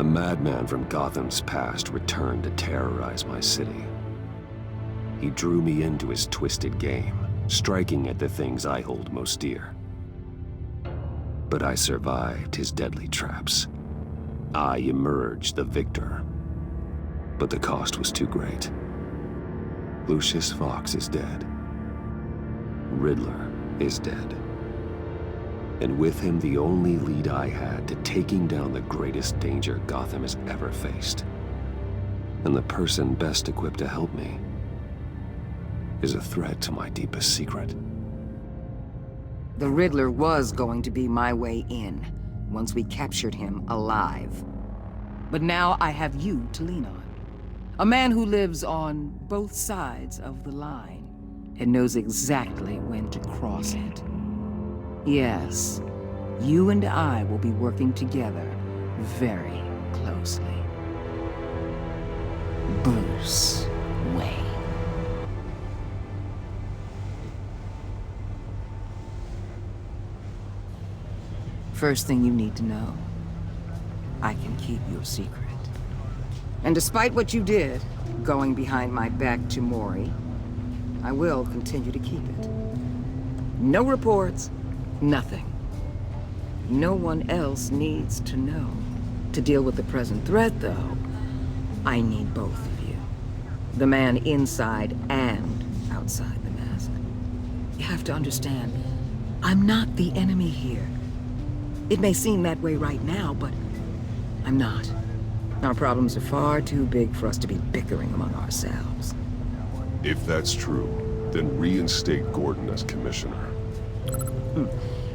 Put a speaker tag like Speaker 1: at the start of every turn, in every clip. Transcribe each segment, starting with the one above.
Speaker 1: A madman from Gotham's past returned to terrorize my city. He drew me into his twisted game, striking at the things I hold most dear. But I survived his deadly traps. I emerged the victor. But the cost was too great. Lucius Fox is dead. Riddler is dead. And with him, the only lead I had to taking down the greatest danger Gotham has ever faced. And the person best equipped to help me is a threat to my deepest secret.
Speaker 2: The Riddler was going to be my way in, once we captured him alive. But now I have you to lean on. A man who lives on both sides of the line and knows exactly when to cross it. Yes, you and I will be working together very closely. Bruce Wayne. First thing you need to know, I can keep your secret. And despite what you did, going behind my back to Mori, I will continue to keep it. No reports, nothing. No one else needs to know. To deal with the present threat, though, I need both of you. The man inside and outside the mask. You have to understand, I'm not the enemy here. It may seem that way right now, but I'm not. Our problems are far too big for us to be bickering among ourselves.
Speaker 1: If that's true, then reinstate Gordon as commissioner.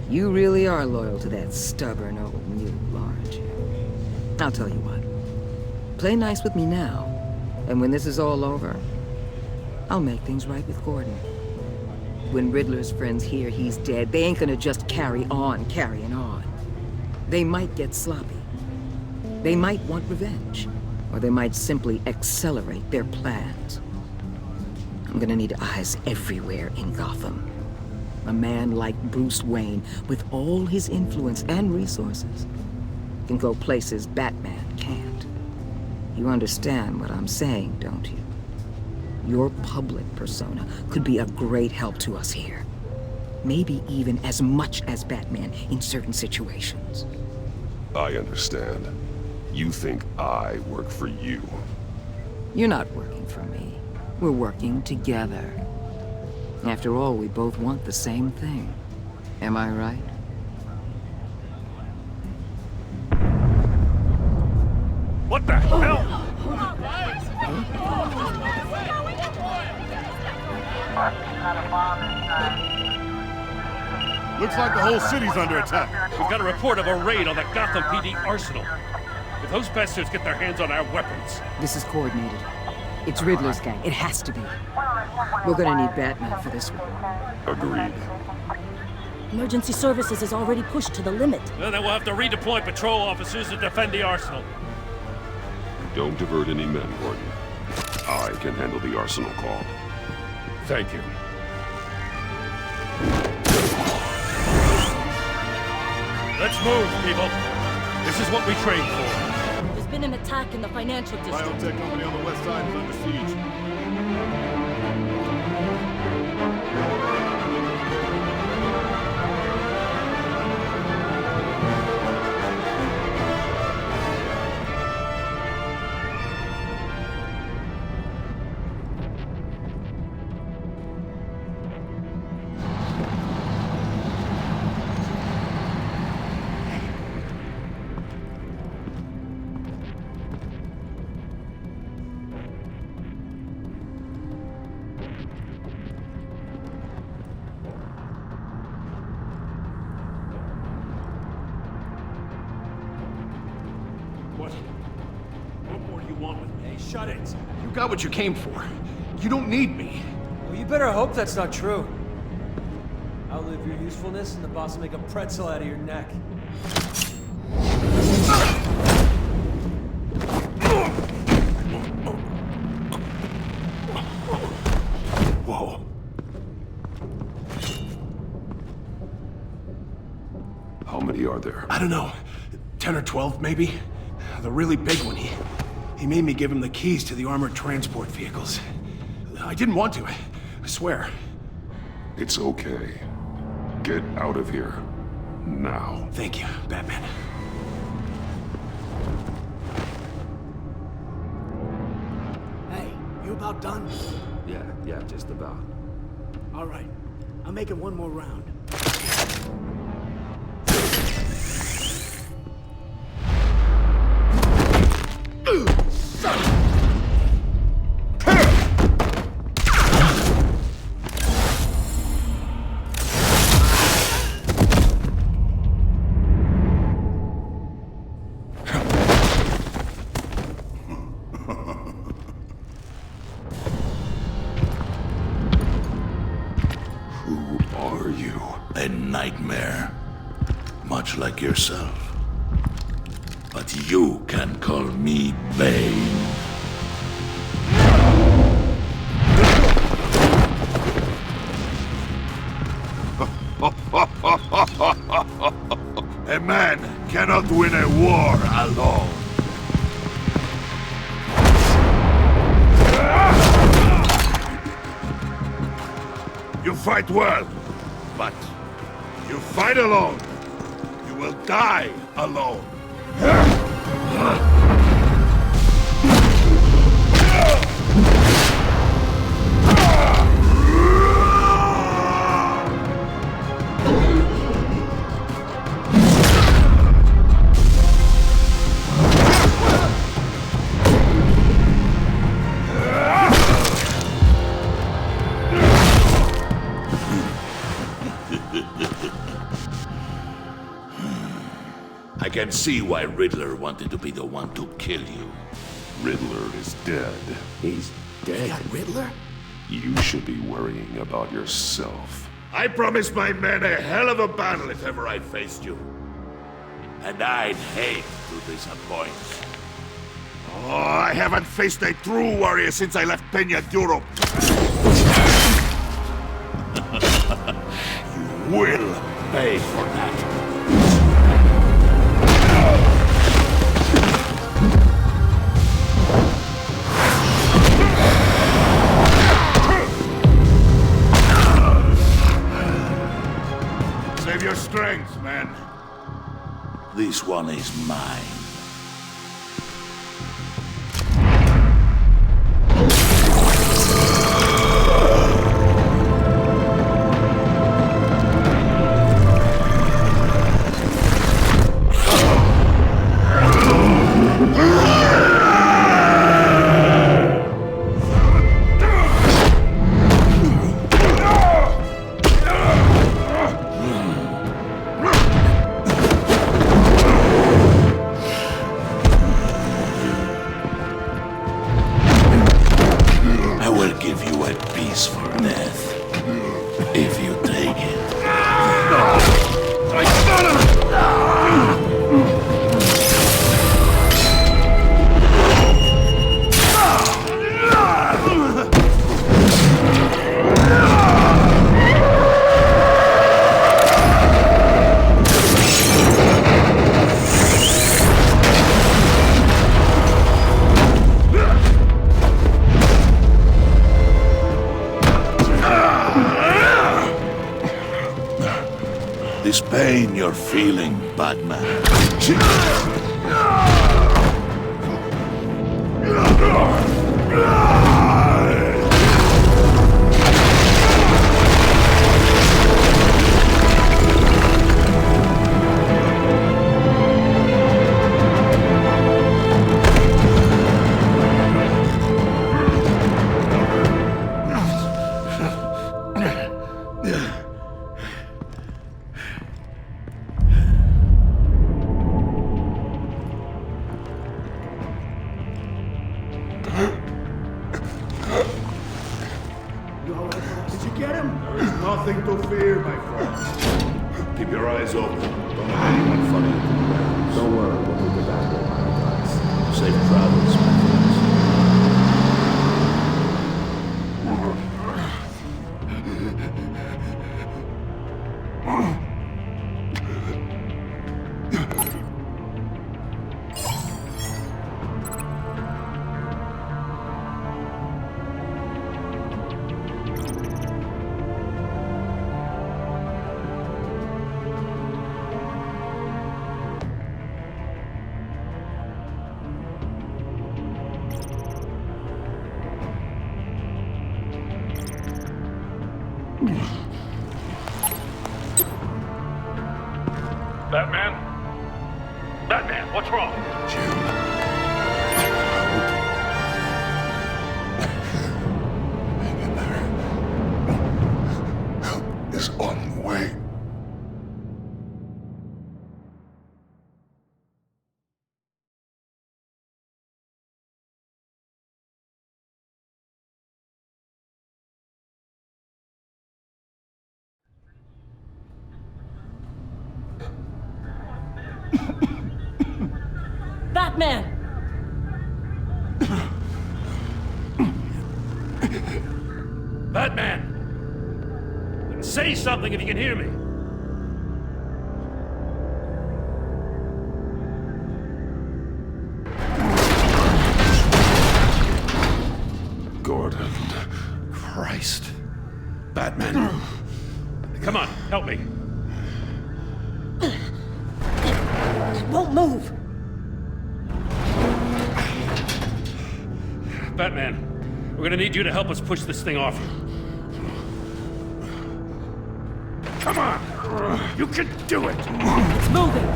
Speaker 2: You really are loyal to that stubborn old mule, aren't you? I'll tell you what. Play nice with me now, and when this is all over, I'll make things right with Gordon. When Riddler's friends hear he's dead, they ain't gonna just carry on carrying on. They might get sloppy. They might want revenge, or they might simply accelerate their plans. I'm gonna need eyes everywhere in Gotham. A man like Bruce Wayne, with all his influence and resources, can go places Batman can't. You understand what I'm saying, don't you? Your public persona could be a great help to us here. Maybe even as much as Batman in certain situations.
Speaker 1: I understand. You think I work for you.
Speaker 2: You're not working for me. We're working together. After all, we both want the same thing. Am I right?
Speaker 3: What the hell?
Speaker 4: Looks like the whole city's under attack.
Speaker 3: We've got a report of a raid on the Gotham PD arsenal. If those bastards get their hands on our weapons...
Speaker 2: This is coordinated. It's Riddler's gang. It has to be. We're gonna need Batman for this one.
Speaker 1: Agreed.
Speaker 5: Emergency services is already pushed to the limit.
Speaker 3: Well, then we'll have to redeploy patrol officers to defend the arsenal.
Speaker 1: Don't divert any men, Gordon. I can handle the arsenal call.
Speaker 3: Thank you. Let's move, people. This is what we trained for.
Speaker 5: There's been an attack in the financial district.
Speaker 4: Biotech company on the west side is under siege.
Speaker 3: What more do you want with me?
Speaker 6: Shut it!
Speaker 4: You got what you came for. You don't need me.
Speaker 6: Well, you better hope that's not true. Outlive your usefulness and the boss will make a pretzel out of your neck.
Speaker 4: Whoa.
Speaker 1: How many are there?
Speaker 4: I don't know. 10 or 12, maybe?
Speaker 7: a really big one. He made me give him the keys to the armored transport vehicles. I didn't want to, I swear.
Speaker 1: It's okay. Get out of here. Now.
Speaker 7: Thank you, Batman.
Speaker 8: Hey, you about done?
Speaker 1: Yeah, just about.
Speaker 8: All right. I'll make it one more round.
Speaker 9: A nightmare, much like yourself. But you can call me Bane. A man cannot win a war alone. You fight well, but you fight alone. You will die alone. I can see why Riddler wanted to be the one to kill you.
Speaker 1: Riddler is dead.
Speaker 2: He's dead.
Speaker 8: Got Riddler?
Speaker 1: You should be worrying about yourself.
Speaker 9: I promised my men a hell of a battle if ever I faced you. And I'd hate to disappoint. Oh, I haven't faced a true warrior since I left Peña Duro. You will pay for that. Save your strength, man. This one is mine. This pain you're feeling, Batman.
Speaker 8: Did you get him?
Speaker 9: There is nothing to fear, my friend. Keep your eyes open. Don't let anyone funny into the grounds.
Speaker 1: Don't worry, we'll take it back there by advice.
Speaker 9: Safe travels, my friends.
Speaker 3: Batman? Batman, what's wrong?
Speaker 9: Hang in there. Help is on the way.
Speaker 5: Batman!
Speaker 3: Batman! Say something if you can hear me.
Speaker 1: Gordon.
Speaker 3: Christ. Batman. Come on, help me.
Speaker 5: It won't move!
Speaker 3: Batman, we're gonna need you to help us push this thing off you. Come on! You can do it!
Speaker 5: It's moving!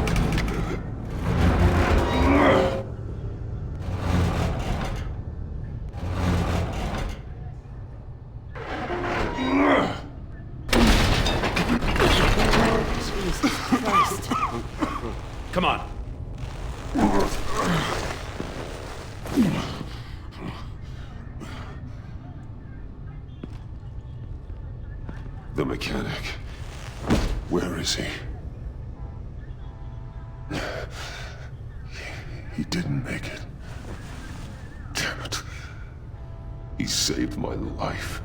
Speaker 5: Jesus Christ.
Speaker 3: Come on.
Speaker 1: The mechanic. Where is he? He didn't make it. Damn it. He saved my life.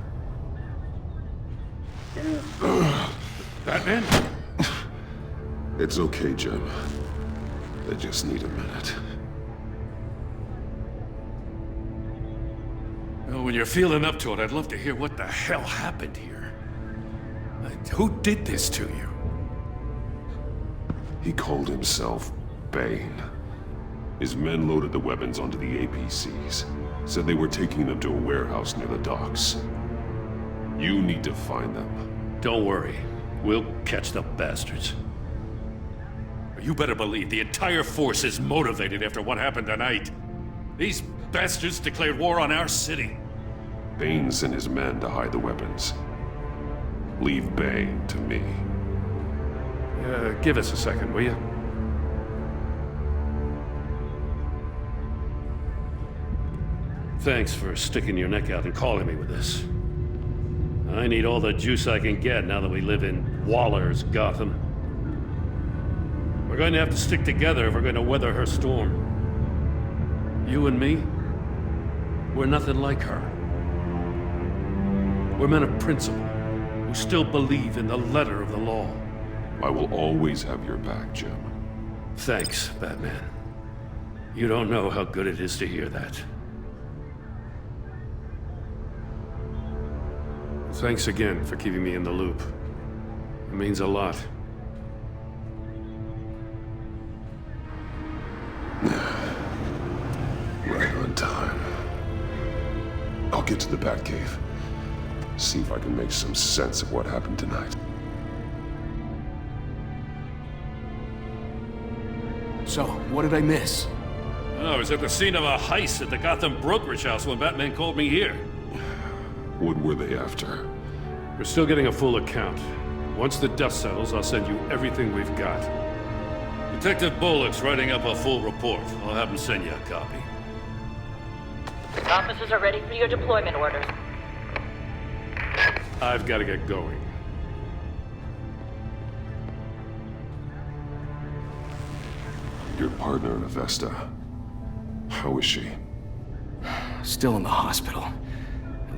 Speaker 3: Batman?
Speaker 1: It's okay, Jim. I just need a minute.
Speaker 3: Well, when you're feeling up to it, I'd love to hear what the hell happened here. Who did this to you?
Speaker 1: He called himself Bane. His men loaded the weapons onto the APCs. Said they were taking them to a warehouse near the docks. You need to find them.
Speaker 3: Don't worry. We'll catch the bastards. You better believe the entire force is motivated after what happened tonight. These bastards declared war on our city.
Speaker 1: Bane sent his men to hide the weapons. Leave Bane to me.
Speaker 3: Give us a second, will you? Thanks for sticking your neck out and calling me with this. I need all the juice I can get now that we live in Waller's Gotham. We're going to have to stick together if we're going to weather her storm. You and me, we're nothing like her. We're men of principle, who still believe in the letter of the law.
Speaker 1: I will always have your back, Jim.
Speaker 3: Thanks, Batman. You don't know how good it is to hear that. Thanks again for keeping me in the loop. It means a lot.
Speaker 1: Right on time. I'll get to the Batcave. See if I can make some sense of what happened tonight.
Speaker 7: So, what did I miss?
Speaker 3: I was at the scene of a heist at the Gotham brokerage house when Batman called me here.
Speaker 1: What were they after?
Speaker 3: We're still getting a full account. Once the dust settles, I'll send you everything we've got. Detective Bullock's writing up a full report. I'll have him send you a copy.
Speaker 10: Officers are ready for your deployment orders.
Speaker 3: I've got to get going.
Speaker 1: Your partner in Avesta. How is she?
Speaker 7: Still in the hospital.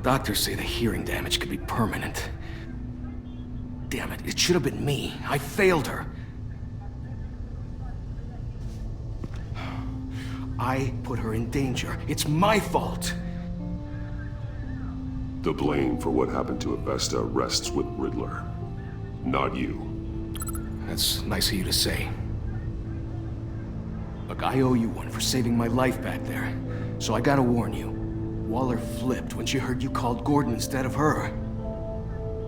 Speaker 7: Doctors say the hearing damage could be permanent. Damn it, it should have been me. I failed her. I put her in danger. It's my fault.
Speaker 1: The blame for what happened to Avesta rests with Riddler, not you.
Speaker 7: That's nice of you to say. Look, I owe you one for saving my life back there. So I gotta warn you. Waller flipped when she heard you called Gordon instead of her.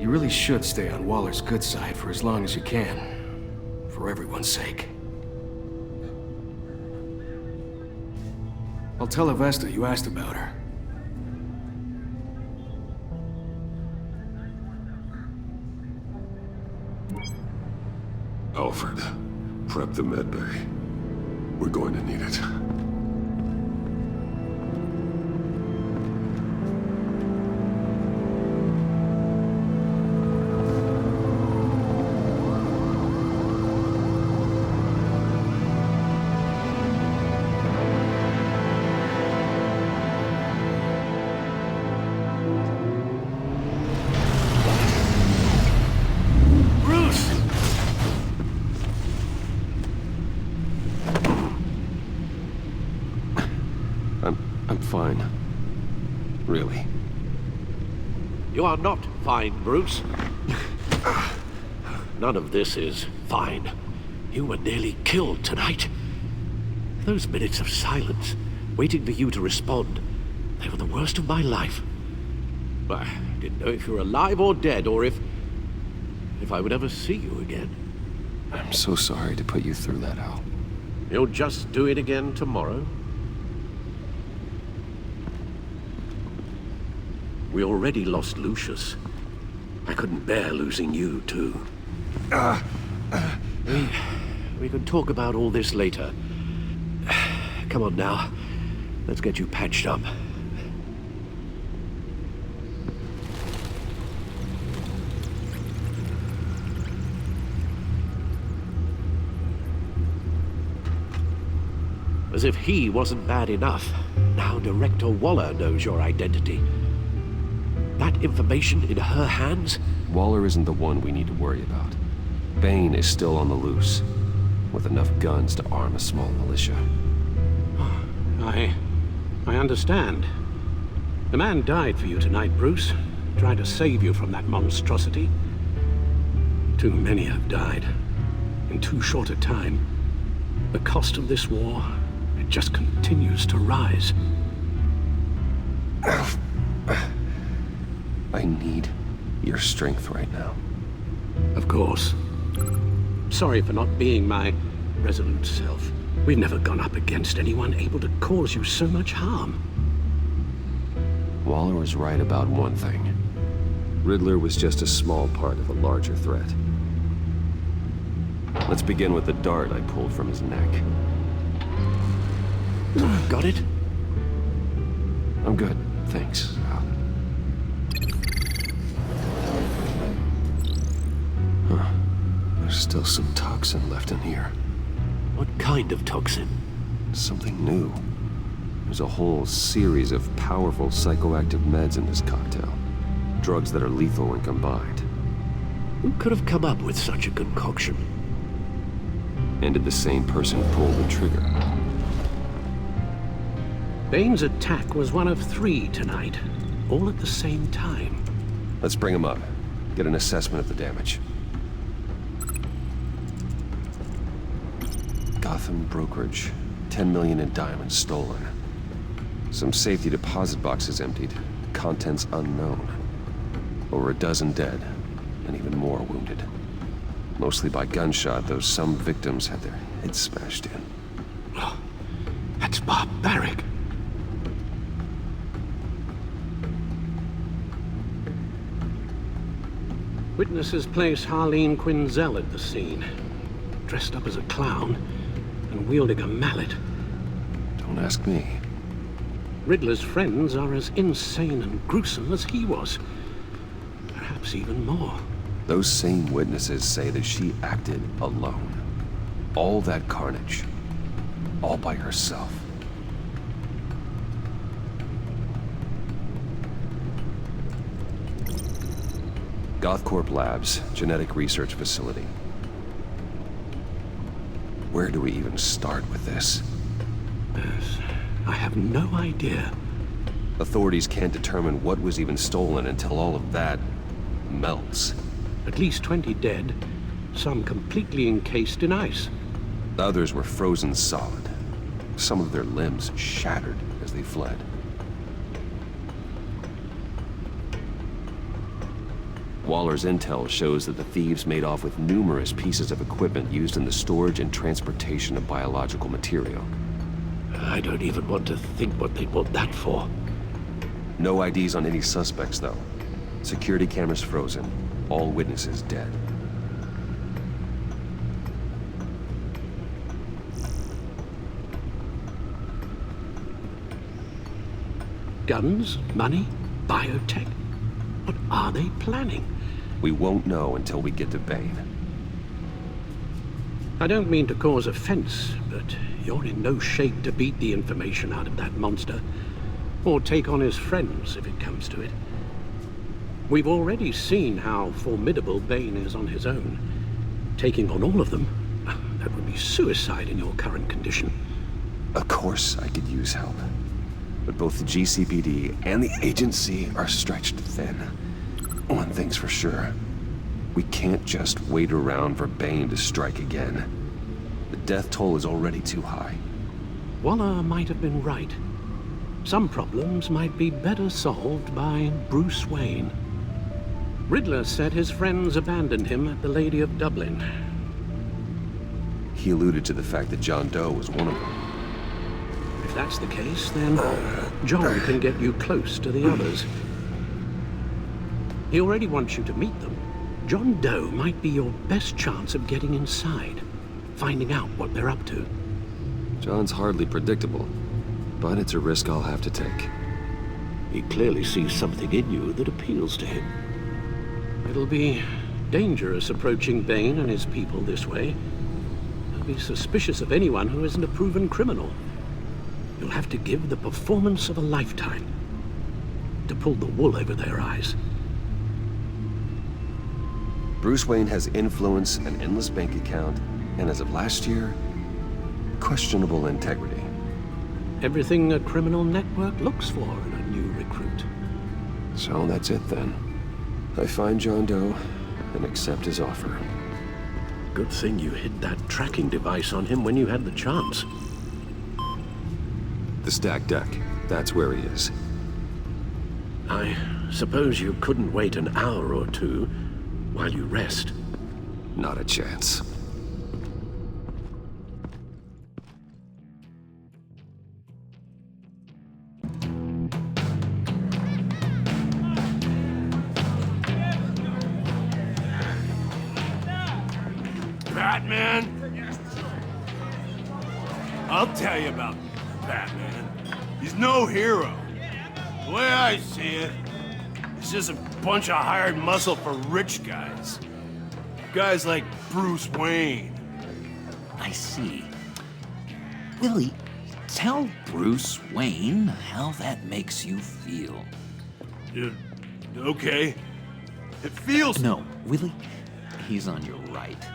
Speaker 7: You really should stay on Waller's good side for as long as you can. For everyone's sake. I'll tell Avesta you asked about her.
Speaker 1: Alfred, prep the med bay. We're going to need it. I'm fine. Really.
Speaker 11: You are not fine, Bruce. None of this is fine. You were nearly killed tonight. Those minutes of silence, waiting for you to respond, they were the worst of my life. I didn't know if you were alive or dead, or if I would ever see you again.
Speaker 1: I'm so sorry to put you through that, Al.
Speaker 11: You'll just do it again tomorrow? We already lost Lucius. I couldn't bear losing you, too. We can talk about all this later. Come on now. Let's get you patched up. As if he wasn't bad enough, now Director Waller knows your identity. That information in her hands?
Speaker 1: Waller isn't the one we need to worry about. Bane is still on the loose, with enough guns to arm a small militia.
Speaker 11: I understand. The man died for you tonight, Bruce. Tried to save you from that monstrosity. Too many have died. In too short a time. The cost of this war, it just continues to rise.
Speaker 1: I need your strength right now.
Speaker 11: Of course. Sorry for not being my resolute self. We've never gone up against anyone able to cause you so much harm.
Speaker 1: Waller was right about one thing. Riddler was just a small part of a larger threat. Let's begin with the dart I pulled from his neck.
Speaker 11: Got it?
Speaker 1: I'm good, thanks. Huh. There's still some toxin left in here.
Speaker 11: What kind of toxin?
Speaker 1: Something new. There's a whole series of powerful psychoactive meds in this cocktail. Drugs that are lethal when combined.
Speaker 11: Who could have come up with such a concoction?
Speaker 1: And did the same person pull the trigger?
Speaker 11: Bane's attack was one of 3 tonight, all at the same time.
Speaker 1: Let's bring him up. Get an assessment of the damage. Gotham brokerage. 10 million in diamonds stolen. Some safety deposit boxes emptied. Contents unknown. Over a dozen dead, and even more wounded. Mostly by gunshot, though some victims had their heads smashed in.
Speaker 11: Oh, that's barbaric. Witnesses place Harleen Quinzel at the scene, dressed up as a clown and wielding a mallet.
Speaker 1: Don't ask me.
Speaker 11: Riddler's friends are as insane and gruesome as he was. Perhaps even more.
Speaker 1: Those same witnesses say that she acted alone. All that carnage. All by herself. Gothcorp Labs, genetic research facility. Where do we even start with this?
Speaker 11: Yes, I have no idea.
Speaker 1: Authorities can't determine what was even stolen until all of that melts.
Speaker 11: At least 20 dead, some completely encased in ice.
Speaker 1: The others were frozen solid. Some of their limbs shattered as they fled. Waller's intel shows that the thieves made off with numerous pieces of equipment used in the storage and transportation of biological material.
Speaker 11: I don't even want to think what they'd want that for.
Speaker 1: No IDs on any suspects, though. Security cameras frozen. All witnesses dead.
Speaker 11: Guns, money, biotech. What are they planning?
Speaker 1: We won't know until we get to Bane.
Speaker 11: I don't mean to cause offense, but you're in no shape to beat the information out of that monster, or take on his friends if it comes to it. We've already seen how formidable Bane is on his own. Taking on all of them, that would be suicide in your current condition.
Speaker 1: Of course I could use help. But both the GCPD and the agency are stretched thin. One thing's for sure. We can't just wait around for Bane to strike again. The death toll is already too high.
Speaker 11: Waller might have been right. Some problems might be better solved by Bruce Wayne. Riddler said his friends abandoned him at the Lady of Dublin.
Speaker 1: He alluded to the fact that John Doe was one of them.
Speaker 11: If that's the case, then John can get you close to the others. He already wants you to meet them. John Doe might be your best chance of getting inside, finding out what they're up to.
Speaker 1: John's hardly predictable, but it's a risk I'll have to take.
Speaker 11: He clearly sees something in you that appeals to him. It'll be dangerous approaching Bane and his people this way. They'll be suspicious of anyone who isn't a proven criminal. You'll have to give the performance of a lifetime to pull the wool over their eyes.
Speaker 1: Bruce Wayne has influence, an endless bank account, and as of last year, questionable integrity.
Speaker 11: Everything a criminal network looks for in a new recruit.
Speaker 1: So that's it then. I find John Doe and accept his offer.
Speaker 11: Good thing you hid that tracking device on him when you had the chance.
Speaker 1: The stacked deck. That's where he is.
Speaker 11: I suppose you couldn't wait an hour or two while you rest.
Speaker 1: Not a chance.
Speaker 4: Batman? I'll tell you about Batman. He's no hero. The way I see it, he's just a bunch of hired muscle for rich guys. Guys like Bruce Wayne.
Speaker 12: I see. Willie, tell Bruce Wayne how that makes you feel.
Speaker 4: Okay. It feels...
Speaker 12: No, Willie, he's on your right.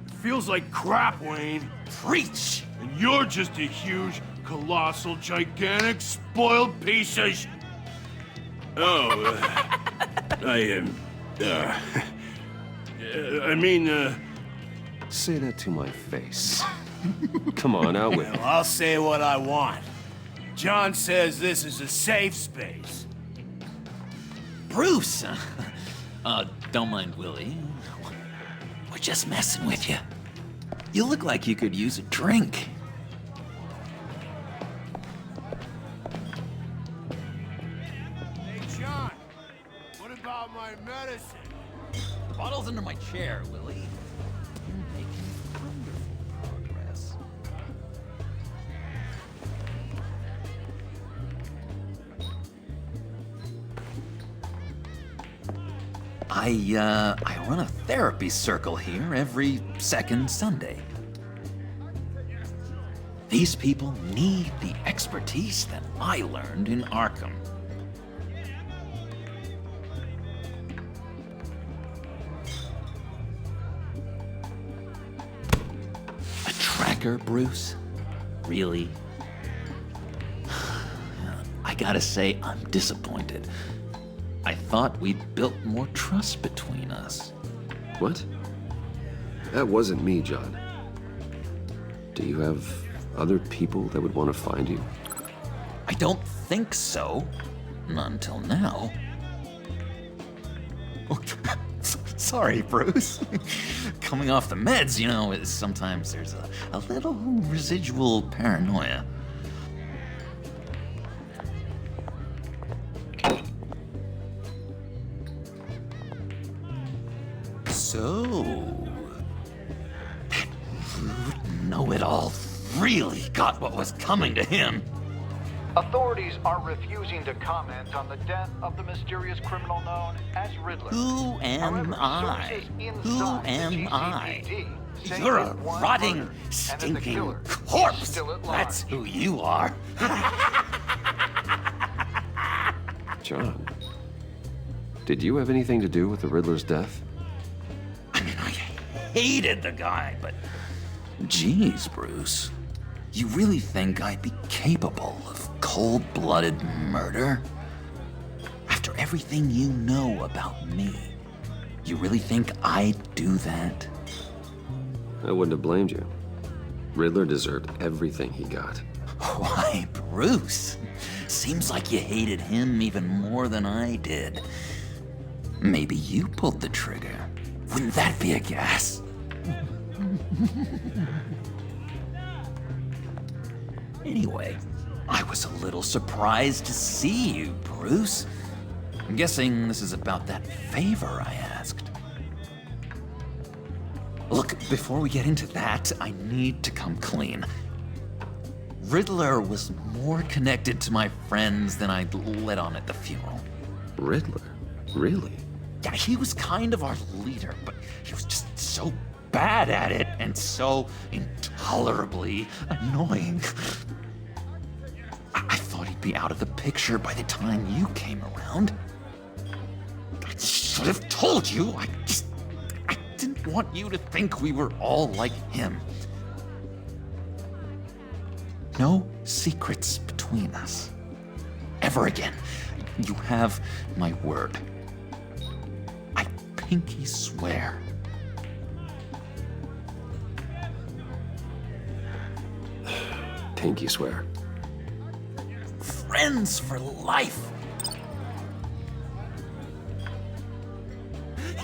Speaker 4: It feels like crap, Wayne.
Speaker 12: Preach!
Speaker 4: And you're just a huge, colossal, gigantic, spoiled piece of
Speaker 1: Say that to my face. Come on, out with it.
Speaker 4: Well, I'll say what I want. John says this is a safe space.
Speaker 12: Bruce! Don't mind Willie. We're just messing with you. You look like you could use a drink.
Speaker 4: Hey, John, what about my medicine?
Speaker 12: The bottle's under my chair, Willie. You're making wonderful progress. I run a therapy circle here every second Sunday. These people need the expertise that I learned in Arkham. A tracker, Bruce? Really? I gotta say, I'm disappointed. I thought we'd built more trust between us.
Speaker 1: What? That wasn't me, John. Do you have other people that would want to find you?
Speaker 12: I don't think so. Not until now. Sorry, Bruce. Coming off the meds, you know, sometimes there's a little residual paranoia. So, that rude know-it-all really got what was coming to him.
Speaker 13: Authorities are refusing to comment on the death of the mysterious criminal known as Riddler.
Speaker 12: Who am
Speaker 13: However,
Speaker 12: I?
Speaker 13: sources
Speaker 12: Who
Speaker 13: inside the
Speaker 12: am I?
Speaker 13: GCPD say
Speaker 12: You're a
Speaker 13: it was
Speaker 12: rotting,
Speaker 13: murdered, and that the
Speaker 12: stinking
Speaker 13: killer is
Speaker 12: corpse.
Speaker 13: still at large.
Speaker 12: That's who you are.
Speaker 1: John, did you have anything to do with the Riddler's death?
Speaker 12: I mean, I hated the guy, but geez, Bruce. You really think I'd be capable of cold-blooded murder? After everything you know about me, you really think I'd do that?
Speaker 1: I wouldn't have blamed you. Riddler deserved everything he got.
Speaker 12: Why, Bruce? Seems like you hated him even more than I did. Maybe you pulled the trigger. Wouldn't that be a guess? Anyway, I was a little surprised to see you, Bruce. I'm guessing this is about that favor I asked. Look, before we get into that, I need to come clean. Riddler was more connected to my friends than I'd let on at the funeral.
Speaker 1: Riddler? Really?
Speaker 12: Yeah, he was kind of our leader, but he was just so bad at it and so intolerably annoying. I thought he'd be out of the picture by the time you came around. I should have told you. I didn't want you to think we were all like him. No secrets between us. Ever again. You have my word. I pinky swear.
Speaker 1: Pinky swear.
Speaker 12: Friends for life.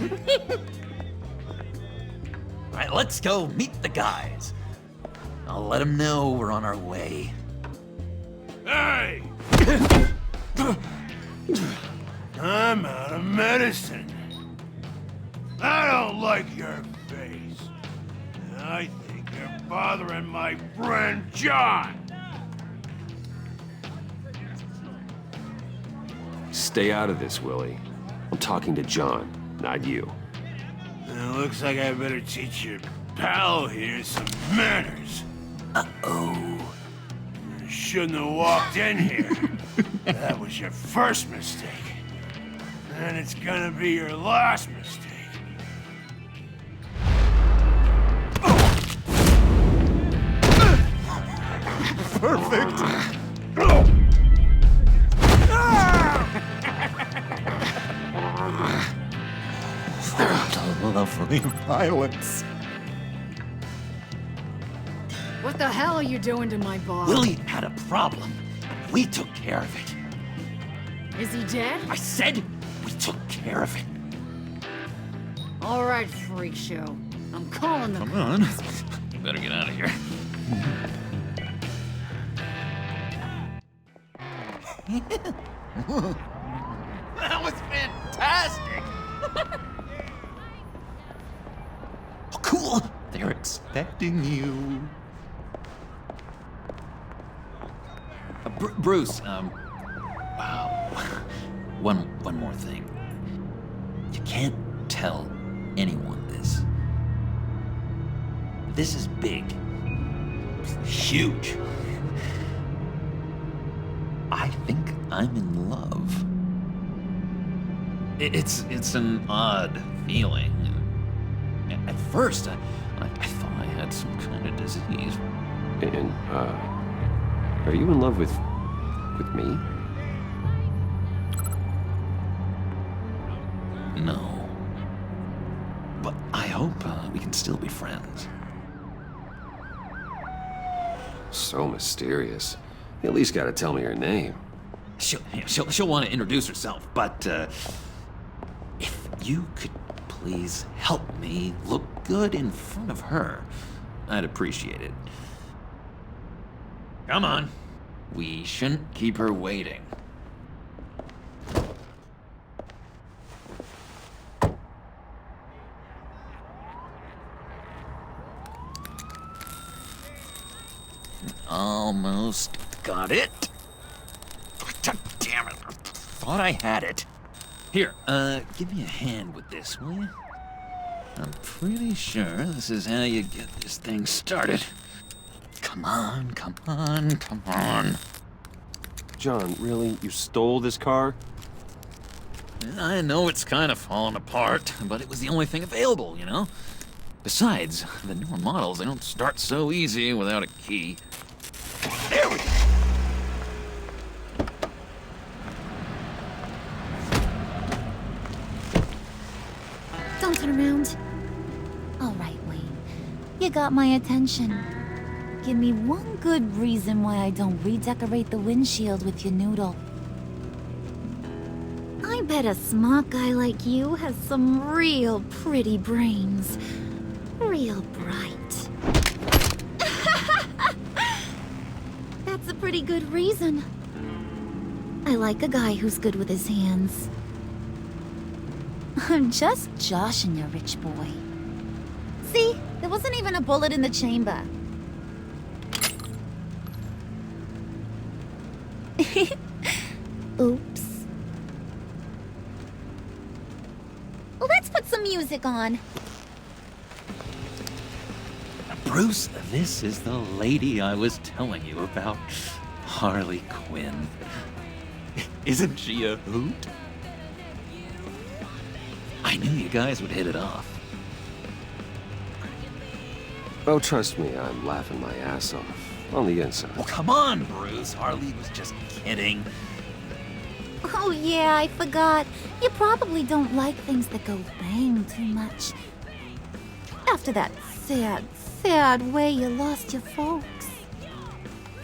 Speaker 12: All right, let's go meet the guys. I'll let them know we're on our way.
Speaker 4: Hey! I'm out of medicine. I don't like your face. And I think you're bothering my friend John.
Speaker 1: Stay out of this, Willie. I'm talking to John, not you.
Speaker 4: It looks like I better teach your pal here some manners.
Speaker 12: Uh-oh.
Speaker 4: You shouldn't have walked in here. That was your first mistake. And it's gonna be your last mistake.
Speaker 12: Perfect. Lovely violence.
Speaker 14: What the hell are you doing to my boss?
Speaker 12: Willie had a problem. We took care of it.
Speaker 14: Is he dead?
Speaker 12: I said we took care of it.
Speaker 14: All right, freak show. I'm calling the...
Speaker 12: Come on. You better get out of here. That was fantastic! Oh, cool! They're expecting you. Bruce, wow. One more thing. You can't tell anyone this. This is big. Huge. I think I'm in love. It's an odd feeling. At first, I thought I had some kind of disease.
Speaker 1: And, are you in love with me?
Speaker 12: No. But I hope we can still be friends.
Speaker 1: So mysterious. You at least gotta tell me her name.
Speaker 12: She'll want to introduce herself, but if you could please help me look good in front of her, I'd appreciate it. Come on. We shouldn't keep her waiting. Almost got it. God damn it. I thought I had it. Here, give me a hand with this, will you? I'm pretty sure this is how you get this thing started. Come on, come on, come on.
Speaker 1: John, really? You stole this car?
Speaker 12: I know it's kind of falling apart, but it was the only thing available, you know? Besides, the newer models, they don't start so easy without a key. There we go!
Speaker 15: Don't turn around. All right, Wayne. You got my attention. Give me one good reason why I don't redecorate the windshield with your noodle. I bet a smart guy like you has some real pretty brains. Real bright. That's a pretty good reason. I like a guy who's good with his hands. I'm just joshing you, rich boy. See? There wasn't even a bullet in the chamber. Oops. Let's put some music on.
Speaker 12: Bruce, this is the lady I was telling you about. Harley Quinn. Isn't she a hoot? I knew you guys would hit it off.
Speaker 1: Oh, trust me, I'm laughing my ass off. On the inside.
Speaker 12: Oh, come on, Bruce. Harley was just kidding.
Speaker 15: Oh yeah, I forgot. You probably don't like things that go bang too much. After that sad way you lost your folks.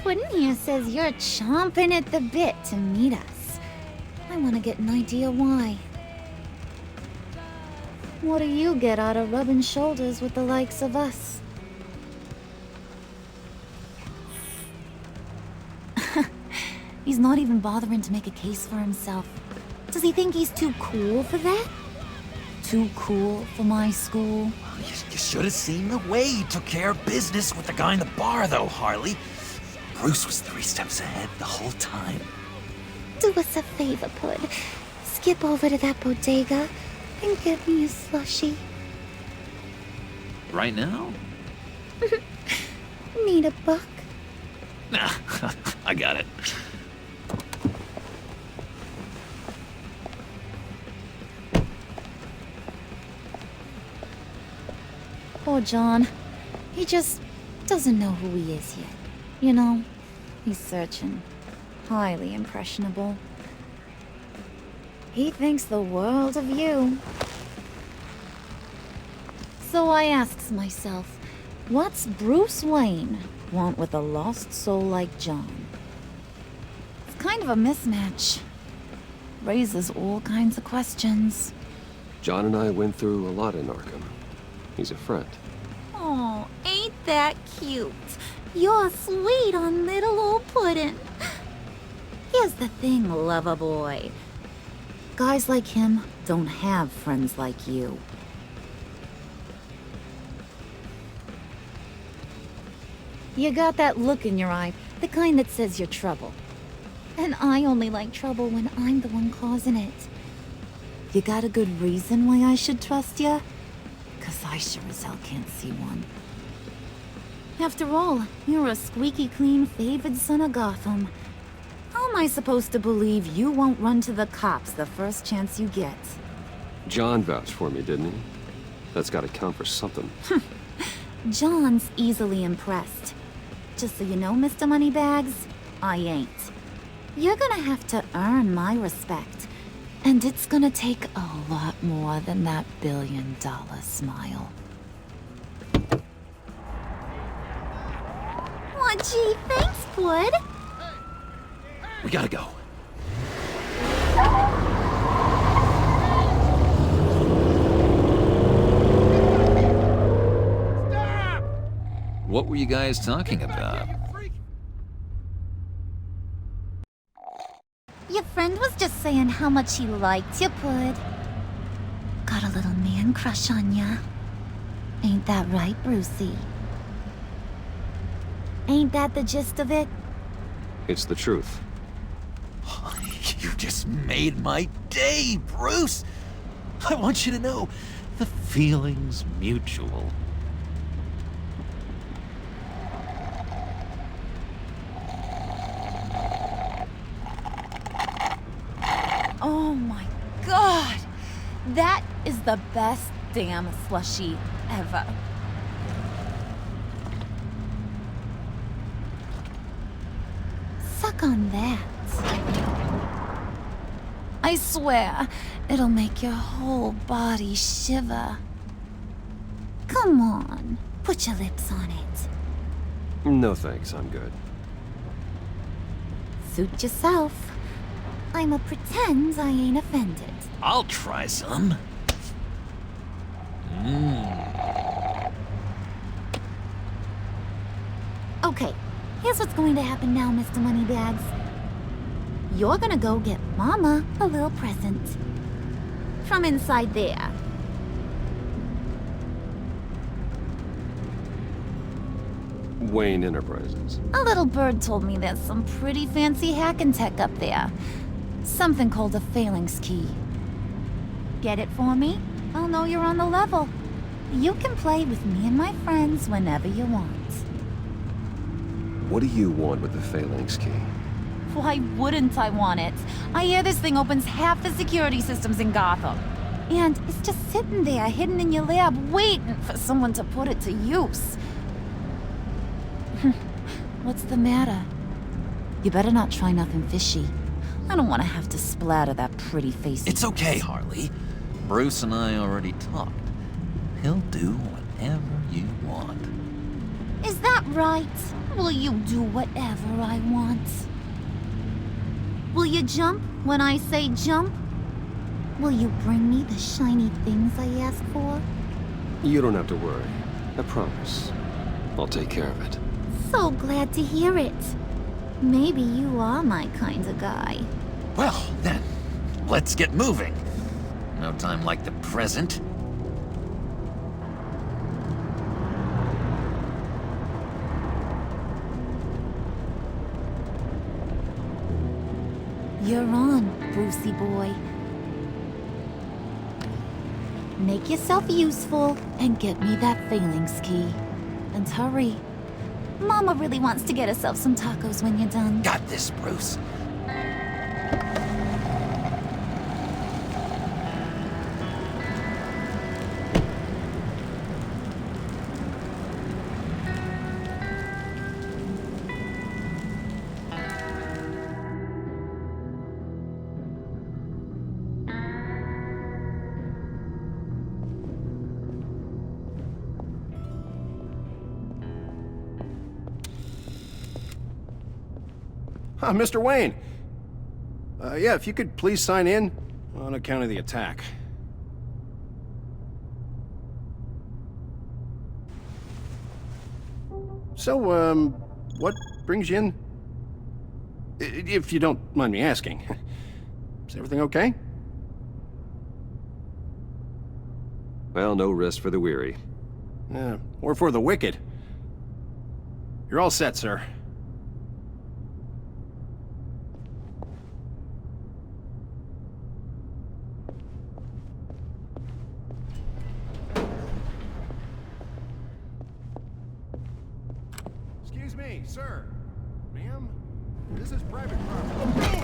Speaker 15: Puddin' here says you're chomping at the bit to meet us. I want to get an idea why. What do you get out of rubbing shoulders with the likes of us? He's not even bothering to make a case for himself. Does he think he's too cool for that? Too cool for my school?
Speaker 12: You should have seen the way he took care of business with the guy in the bar, though, Harley. Bruce was 3 steps ahead the whole time.
Speaker 15: Do us a favor, Pud. Skip over to that bodega and get me a slushie.
Speaker 12: Right now?
Speaker 15: Need a buck?
Speaker 12: Nah, I got it.
Speaker 15: Poor John. He just doesn't know who he is yet. You know, he's searching. Highly impressionable. He thinks the world of you. So I asks myself, what's Bruce Wayne want with a lost soul like John? It's kind of a mismatch. Raises all kinds of questions.
Speaker 1: John and I went through a lot in Arkham. He's a friend.
Speaker 15: Oh, ain't that cute? You're sweet on little old Puddin'. Here's the thing, lover boy. Guys like him don't have friends like you. You got that look in your eye, the kind that says you're trouble. And I only like trouble when I'm the one causing it. You got a good reason why I should trust you? 'Cause I sure as hell can't see one. After all, you're a squeaky clean favored son of Gotham. How am I supposed to believe you won't run to the cops the first chance you get?
Speaker 1: John vouched for me, didn't he? That's gotta count for something.
Speaker 15: John's easily impressed. Just so you know, Mr. Moneybags, I ain't. You're gonna have to earn my respect. And it's gonna take a lot more than that billion-dollar smile. Aw, gee, thanks, Bud.
Speaker 12: We gotta go. What were you guys talking about?
Speaker 15: Your friend was just saying how much he liked you, Pud. Got a little man crush on ya. Ain't that right, Brucey? Ain't that the gist of it?
Speaker 1: It's the truth.
Speaker 12: You just made my day, Bruce! I want you to know, the feeling's mutual.
Speaker 15: Oh my god! That is the best damn slushie ever. Suck on that. I swear, it'll make your whole body shiver. Come on, put your lips on it.
Speaker 1: No thanks, I'm good.
Speaker 15: Suit yourself. I'ma pretend I ain't offended.
Speaker 12: I'll try some.
Speaker 15: Okay, here's what's going to happen now, Mr. Moneybags. You're gonna go get Mama a little present. From inside there.
Speaker 1: Wayne Enterprises.
Speaker 15: A little bird told me there's some pretty fancy hacking tech up there. Something called a phalanx key. Get it for me? I'll know you're on the level. You can play with me and my friends whenever you want.
Speaker 1: What do you want with the phalanx key?
Speaker 15: Why wouldn't I want it? I hear this thing opens half the security systems in Gotham. And it's just sitting there, hidden in your lab, waiting for someone to put it to use. What's the matter? You better not try nothing fishy. I don't want to have to splatter that pretty face.
Speaker 12: It's okay, Harley. Bruce and I already talked. He'll do whatever you want.
Speaker 15: Is that right? Will you do whatever I want? Will you jump when I say jump? Will you bring me the shiny things I ask for?
Speaker 1: You don't have to worry. I promise. I'll take care of it.
Speaker 15: So glad to hear it. Maybe you are my kind of guy.
Speaker 12: Well, then, let's get moving. No time like the present.
Speaker 15: You're on, Brucey boy. Make yourself useful and get me that phalanx key. And hurry. Mama really wants to get herself some tacos when you're done.
Speaker 12: Got this, Bruce.
Speaker 16: Mr. Wayne. Yeah, if you could please sign in on account of the attack. So, what brings you in? If you don't mind me asking. Is everything okay?
Speaker 1: Well, no rest for the weary.
Speaker 16: Or for the wicked. You're all set, sir. Excuse me, sir. Ma'am? This is private property.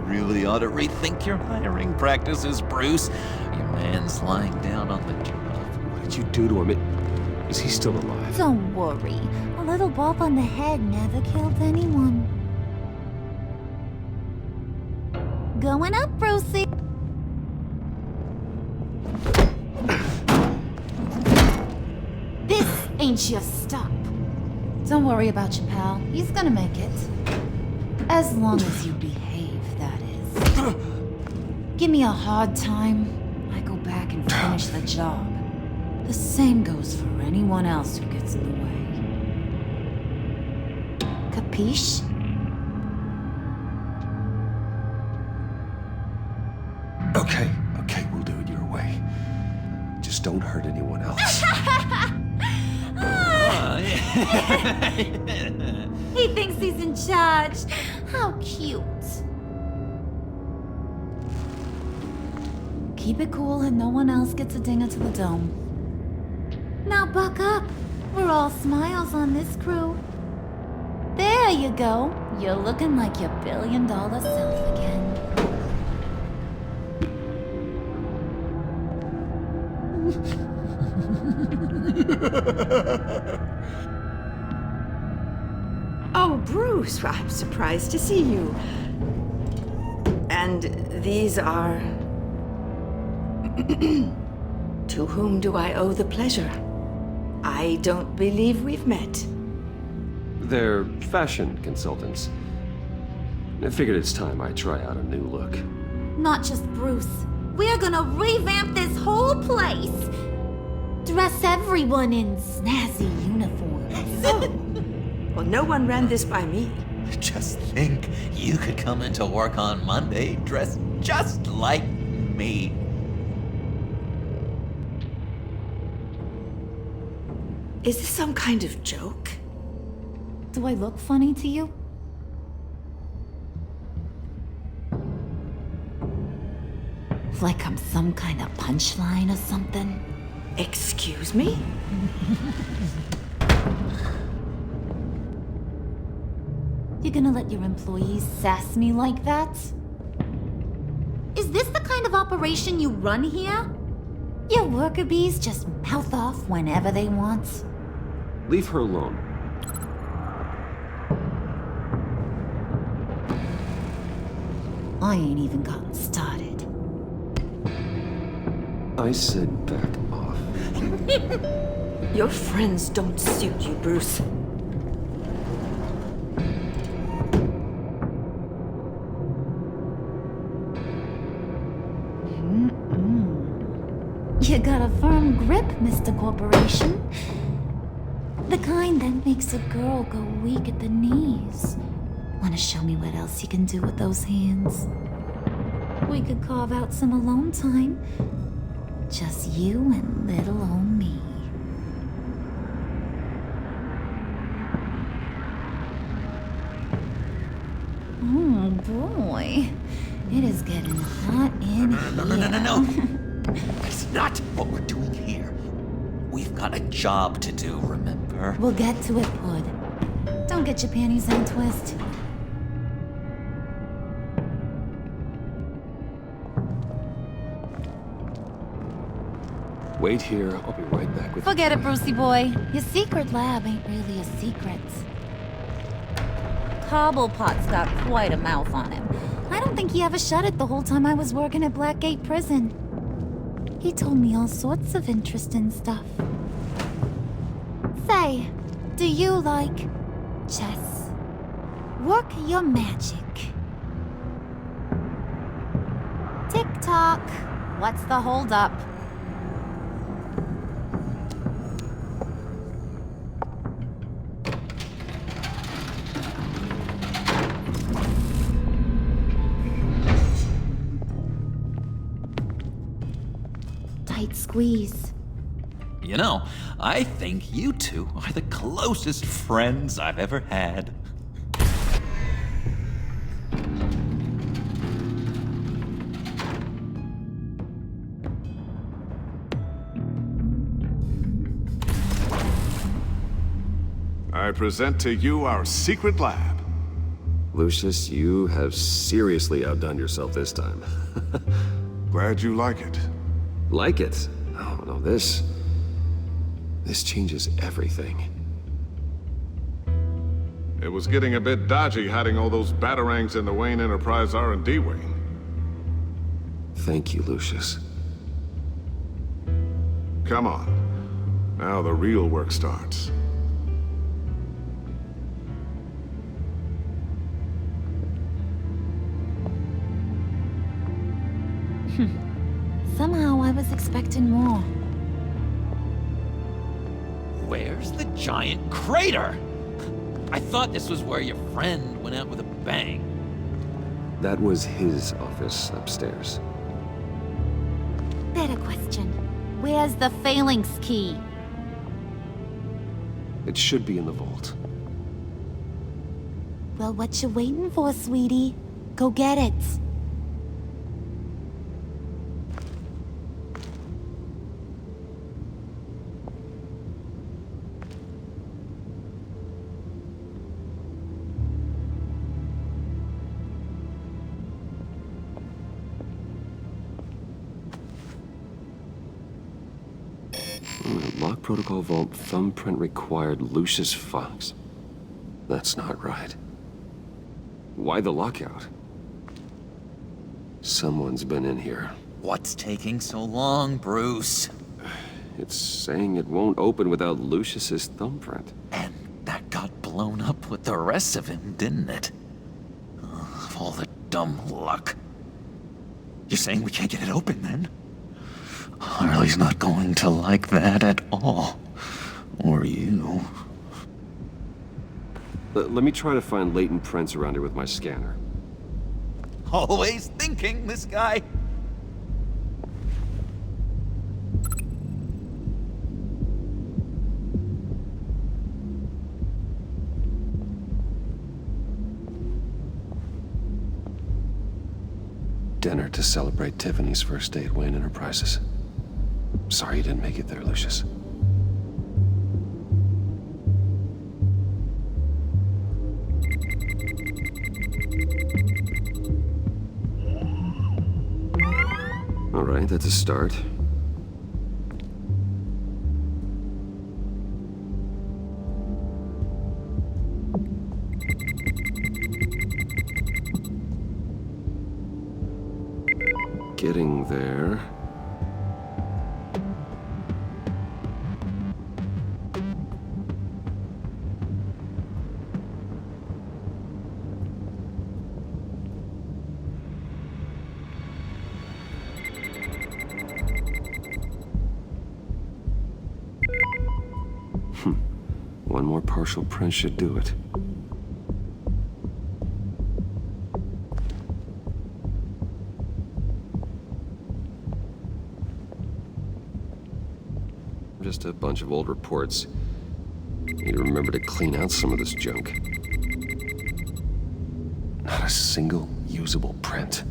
Speaker 12: You really ought to rethink your hiring practices, Bruce. Your man's lying down on the job.
Speaker 1: What did you do to him? Is he still alive?
Speaker 15: Don't worry. A little bump on the head never killed anyone. Going up, Brucey. This ain't your stop. Don't worry about your pal. He's gonna make it. As long as you behave, that is. Give me a hard time, I go back and finish the job. The same goes for anyone else who gets in the way. Capiche?
Speaker 1: Okay, we'll do it your way. Just don't hurt anyone else.
Speaker 15: He thinks he's in charge. How cute. Keep it cool and no one else gets a dinger to the dome. Now buck up. We're all smiles on this crew. There you go. You're looking like your billion-dollar self again.
Speaker 2: Oh, Bruce, I'm surprised to see you. And these are... To whom do I owe the pleasure? I don't believe we've met.
Speaker 1: They're fashion consultants. I figured it's time I try out a new look.
Speaker 15: Not just Bruce. We're gonna revamp this whole place. Dress everyone in snazzy uniforms.
Speaker 2: Oh. Well, no one ran this by me.
Speaker 12: Just think, you could come into work on Monday dressed just like me.
Speaker 2: Is this some kind of joke?
Speaker 15: Do I look funny to you? Like I'm some kind of punchline or something?
Speaker 2: Excuse me?
Speaker 15: You gonna let your employees sass me like that? Is this the kind of operation you run here? Your worker bees just mouth off whenever they want?
Speaker 1: Leave her alone.
Speaker 15: I ain't even gotten started.
Speaker 1: I said back off.
Speaker 2: Your friends don't suit you, Bruce.
Speaker 15: You got a firm grip, Mr. Corporation. The kind that makes a girl go weak at the knees. Wanna show me what else you can do with those hands? We could carve out some alone time. Just you and little old me. Oh boy. It is getting hot in here.
Speaker 12: No. That's not what we're doing here. We've got a job to do, remember?
Speaker 15: We'll get to it, Pud. Don't get your panties in a twist.
Speaker 1: Wait here, I'll be right back with
Speaker 15: Forget it, Brucey boy. Your secret lab ain't really a secret. Cobblepot's got quite a mouth on him. I don't think he ever shut it the whole time I was working at Blackgate Prison. He told me all sorts of interesting stuff. Say, do you like chess? Work your magic. Tick-tock. What's the holdup? Tight squeeze.
Speaker 12: You know, I think you two are the closest friends I've ever had.
Speaker 17: I present to you our secret lab.
Speaker 1: Lucius, you have seriously outdone yourself this time.
Speaker 17: Glad you like it.
Speaker 1: Like it? Oh, no, this changes everything.
Speaker 17: It was getting a bit dodgy hiding all those batarangs in the Wayne Enterprise R&D wing.
Speaker 1: Thank you, Lucius.
Speaker 17: Come on. Now the real work starts.
Speaker 15: Somehow I was expecting more.
Speaker 12: where's the giant crater? I thought this was where your friend went out with a bang.
Speaker 1: That was his office upstairs.
Speaker 15: Better question. Where's the phalanx key?
Speaker 1: It should be in the vault.
Speaker 15: Well, what you waiting for, sweetie? Go get it.
Speaker 1: Lock protocol vault thumbprint required Lucius Fox. That's not right. Why the lockout? Someone's been in here.
Speaker 12: What's taking so long, Bruce?
Speaker 1: It's saying it won't open without Lucius's thumbprint.
Speaker 12: And that got blown up with the rest of him, didn't it? Of all the dumb luck. You're saying we can't get it open, then? Harley's not going to like that at all. Or you.
Speaker 1: Let me try to find latent prints around here with my scanner.
Speaker 12: Always thinking, this guy.
Speaker 1: Dinner to celebrate Tiffany's first day at Wayne Enterprises. Sorry you didn't make it there, Lucius. All right, that's a start. Getting there. One more partial print should do it. Just a bunch of old reports. Need to remember to clean out some of this junk. Not a single usable print.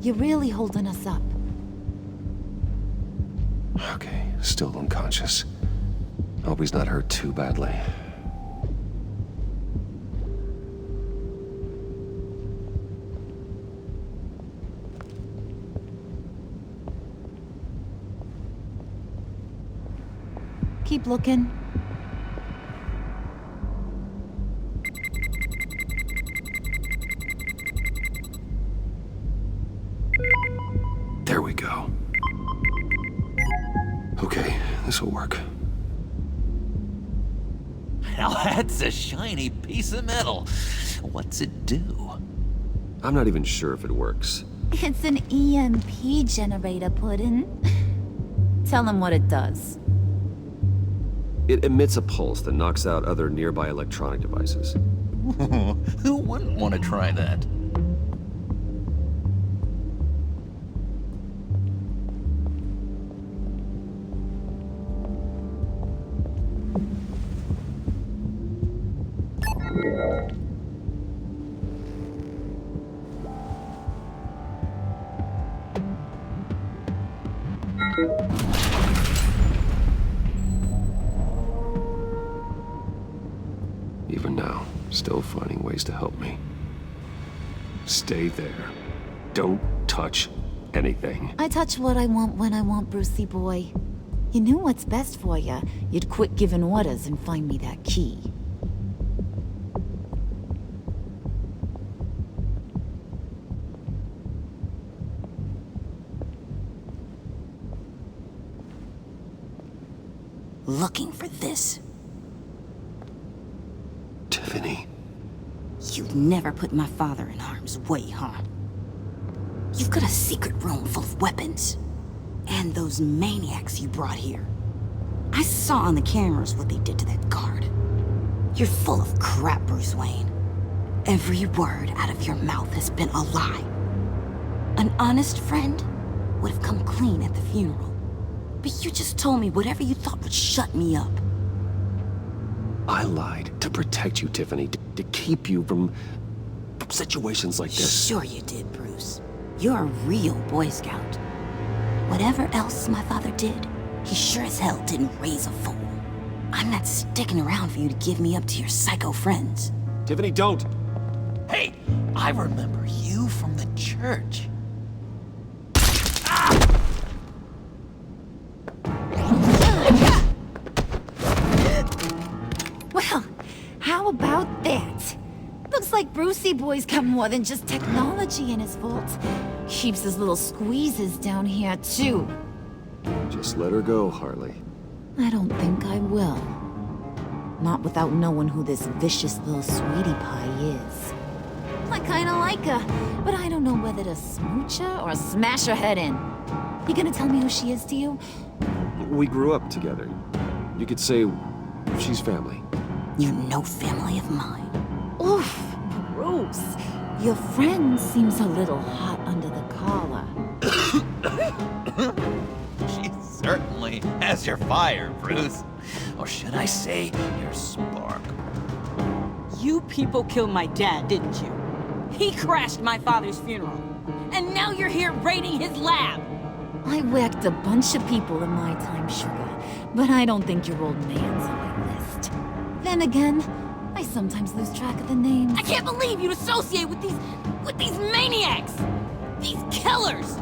Speaker 15: You're really holding us up.
Speaker 1: Okay, still unconscious. Hope he's not hurt too badly.
Speaker 15: Keep looking.
Speaker 1: There we go. Okay, this'll work.
Speaker 12: Now that's a shiny piece of metal. What's it do?
Speaker 1: I'm not even sure if it works.
Speaker 15: It's an EMP generator, Puddin'. Tell him what it does.
Speaker 1: It emits a pulse that knocks out other nearby electronic devices.
Speaker 12: Who wouldn't want to try that?
Speaker 1: Even now, still finding ways to help me. Stay there. Don't touch anything.
Speaker 15: I touch what I want when I want, Brucey boy. You knew what's best for you. You'd quit giving orders and find me that key.
Speaker 14: Looking for this.
Speaker 1: Tiffany.
Speaker 18: you'd never put my father in harm's way, huh? You've got a secret room full of weapons. And those maniacs you brought here. I saw on the cameras what they did to that guard. You're full of crap, Bruce Wayne. Every word out of your mouth has been a lie. An honest friend would have come clean at the funeral. But you just told me whatever you thought would shut me up.
Speaker 1: I lied to protect you, Tiffany, to keep you from situations like this.
Speaker 18: Sure you did, Bruce. You're a real Boy Scout. Whatever else my father did, he sure as hell didn't raise a fool. I'm not sticking around for you to give me up to your psycho friends.
Speaker 1: Tiffany, don't!
Speaker 12: Hey, I remember you from the church.
Speaker 15: Well, how about that? Looks like Brucey Boy's got more than just technology in his vault. Keeps his little squeezes down here, too.
Speaker 1: Just let her go, Harley.
Speaker 15: I don't think I will. Not without knowing who this vicious little sweetie pie is. I kinda like her, but I don't know whether to smooch her or smash her head in. You gonna tell me who she is to you?
Speaker 1: We grew up together. You could say she's family.
Speaker 18: You're no family of mine.
Speaker 15: Oof, Bruce. Your friend seems a little hot under the collar.
Speaker 12: She certainly has your fire, Bruce. Or should I say, your spark.
Speaker 19: You people killed my dad, didn't you? He crashed my father's funeral. And now you're here raiding his lab!
Speaker 15: I whacked a bunch of people in my time, sugar, but I don't think your old man's on my list. Then again, I sometimes lose track of the names.
Speaker 19: I can't believe you'd associate with these maniacs! These killers!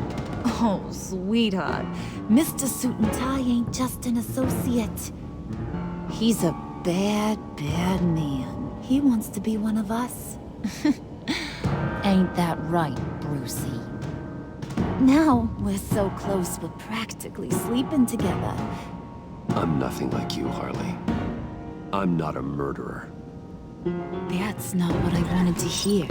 Speaker 15: Oh, sweetheart. Mr. Suit and Tie ain't just an associate. He's a bad, bad man. He wants to be one of us. Ain't that right, Brucey? Now, we're so close we're practically sleeping together.
Speaker 1: I'm nothing like you, Harley. I'm not a murderer.
Speaker 15: That's not what I wanted to hear.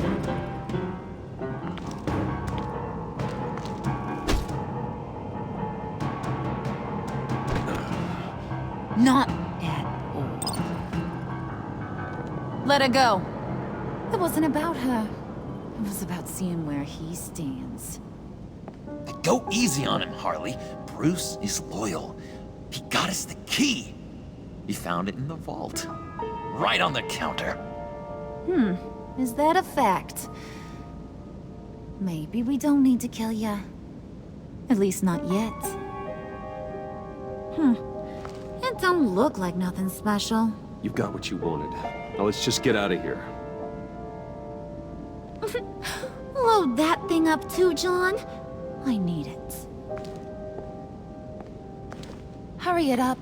Speaker 15: Not at all. Let her go. It wasn't about her. It was about seeing where he stands.
Speaker 12: Go easy on him, Harley. Bruce is loyal. He got us the key. He found it in the vault. Right on the counter.
Speaker 15: Is that a fact? Maybe we don't need to kill ya. At least not yet. It don't look like nothing special.
Speaker 1: You've got what you wanted. Now let's just get out of here.
Speaker 15: Load that thing up too, John. I need it. Hurry it up.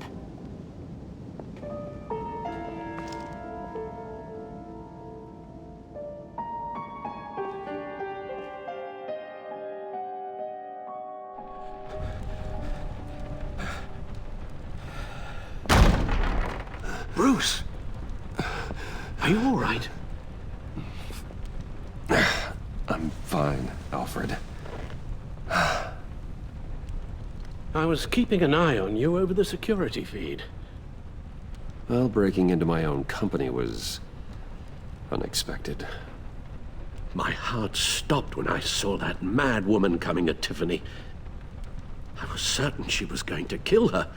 Speaker 11: Bruce! Are you all right?
Speaker 1: I'm fine, Alfred.
Speaker 11: I was keeping an eye on you over the security feed.
Speaker 1: Well, breaking into my own company was unexpected.
Speaker 11: My heart stopped when I saw that mad woman coming at Tiffany. I was certain she was going to kill her.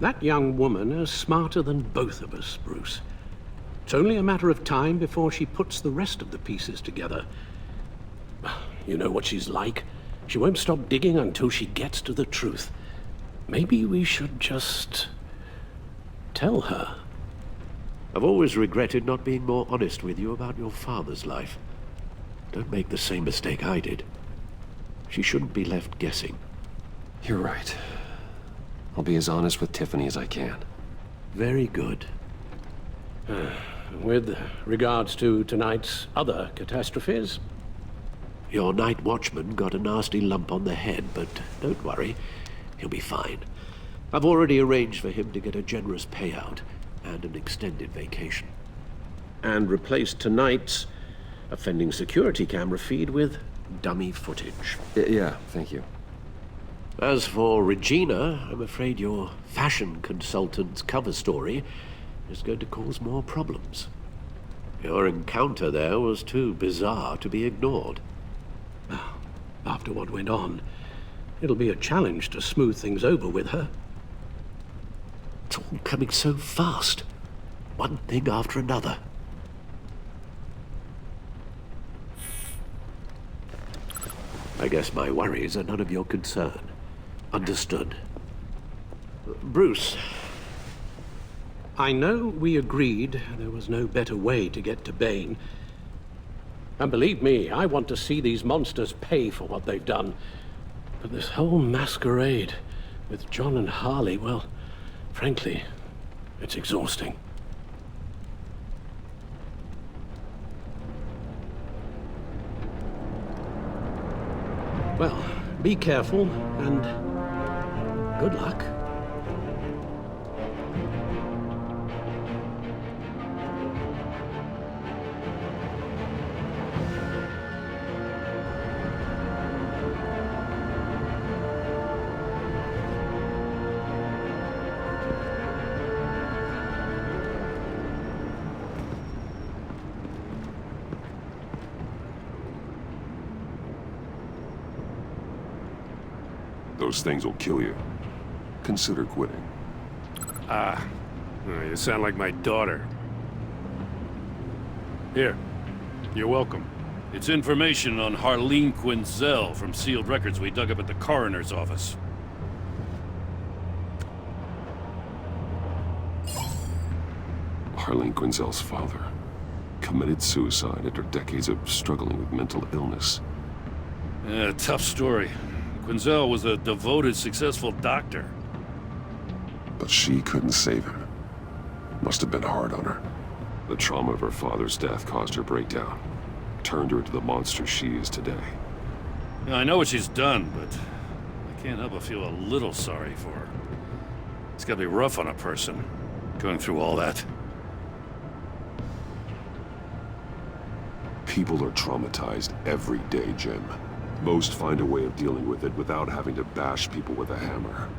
Speaker 11: That young woman is smarter than both of us, Bruce. It's only a matter of time before she puts the rest of the pieces together. You know what she's like. She won't stop digging until she gets to the truth. Maybe we should just tell her.
Speaker 20: I've always regretted not being more honest with you about your father's life. Don't make the same mistake I did. She shouldn't be left guessing.
Speaker 1: You're right. I'll be as honest with Tiffany as I can.
Speaker 20: Very good.
Speaker 11: With regards to tonight's other catastrophes?
Speaker 20: Your night watchman got a nasty lump on the head, but don't worry. He'll be fine. I've already arranged for him to get a generous payout and an extended vacation.
Speaker 11: And replaced tonight's
Speaker 20: offending security camera feed with dummy footage.
Speaker 1: Yeah, thank you.
Speaker 20: As for Regina, I'm afraid your fashion consultant's cover story is going to cause more problems. Your encounter there was too bizarre to be ignored. After what went on, it'll be a challenge to smooth things over with her. It's all coming so fast. One thing after another. I guess my worries are none of your concern. Understood. Bruce, I know we agreed there was no better way to get to Bane. And believe me, I want to see these monsters pay for what they've done. But this whole masquerade with John and Harley, well, frankly, it's exhausting. Well, be careful, and good luck.
Speaker 1: Those things will kill you. Consider quitting.
Speaker 3: You sound like my daughter. Here, you're welcome. It's information on Harleen Quinzel from sealed records we dug up at the coroner's office.
Speaker 1: Harleen Quinzel's father committed suicide after decades of struggling with mental illness.
Speaker 3: Yeah, tough story. Quinzel was a devoted, successful doctor.
Speaker 1: But she couldn't save him. Must have been hard on her. The trauma of her father's death caused her breakdown. Turned her into the monster she is today.
Speaker 3: Yeah, I know what she's done, but I can't help but feel a little sorry for her. It's gotta be rough on a person, going through all that.
Speaker 1: People are traumatized every day, Jim. Most find a way of dealing with it without having to bash people with a hammer.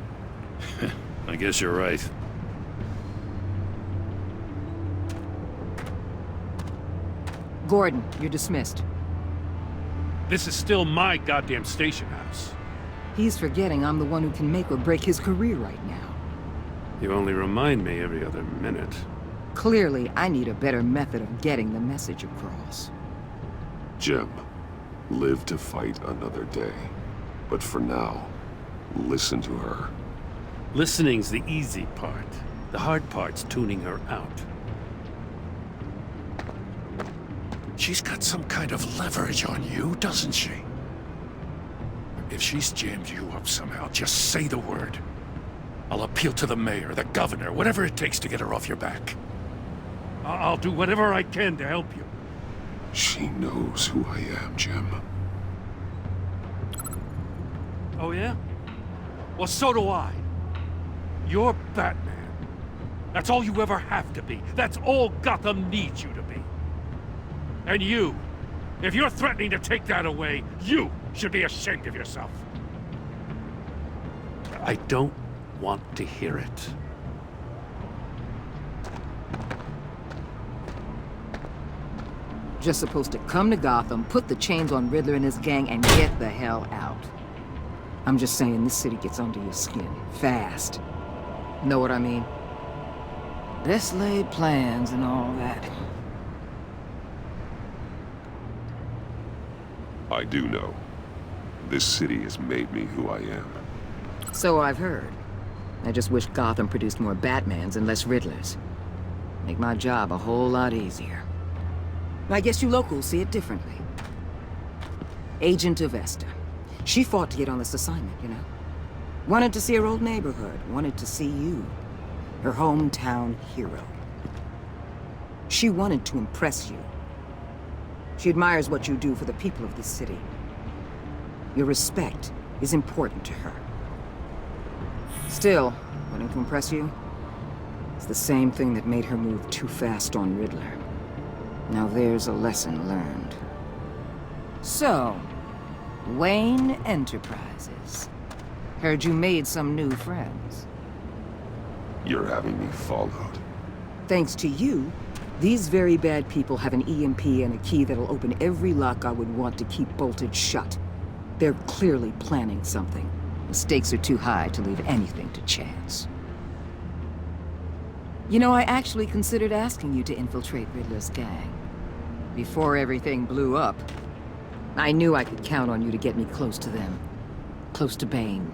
Speaker 3: I guess you're right.
Speaker 2: Gordon, you're dismissed.
Speaker 3: This is still my goddamn station house.
Speaker 2: He's forgetting I'm the one who can make or break his career right now.
Speaker 3: You only remind me every other minute.
Speaker 2: Clearly, I need a better method of getting the message across.
Speaker 1: Jim, live to fight another day. But for now, listen to her.
Speaker 3: Listening's the easy part. The hard part's tuning her out. She's got some kind of leverage on you, doesn't she? If she's jammed you up somehow, just say the word. I'll appeal to the mayor, the governor, whatever it takes to get her off your back. I'll do whatever I can to help you.
Speaker 1: She knows who I am, Jim.
Speaker 3: Oh, yeah? Well, so do I. You're Batman. That's all you ever have to be. That's all Gotham needs you to be. And you, if you're threatening to take that away, you should be ashamed of yourself. I don't want to hear it.
Speaker 2: Just supposed to come to Gotham, put the chains on Riddler and his gang, and get the hell out. I'm just saying, this city gets under your skin. Fast. Know what I mean? Best laid plans and all that.
Speaker 1: I do know. This city has made me who I am.
Speaker 2: So I've heard. I just wish Gotham produced more Batmans and less Riddlers. Make my job a whole lot easier. I guess you locals see it differently. Agent Avesta. She fought to get on this assignment, you know? Wanted to see her old neighborhood. Wanted to see you. Her hometown hero. She wanted to impress you. She admires what you do for the people of this city. Your respect is important to her. Still, wanting to impress you is the same thing that made her move too fast on Riddler. Now there's a lesson learned. So, Wayne Enterprises. Heard you made some new friends.
Speaker 1: You're having me followed.
Speaker 2: Thanks to you, these very bad people have an EMP and a key that'll open every lock I would want to keep bolted shut. They're clearly planning something. The stakes are too high to leave anything to chance. You know, I actually considered asking you to infiltrate Riddler's gang. Before everything blew up, I knew I could count on you to get me close to them. Close to Bane.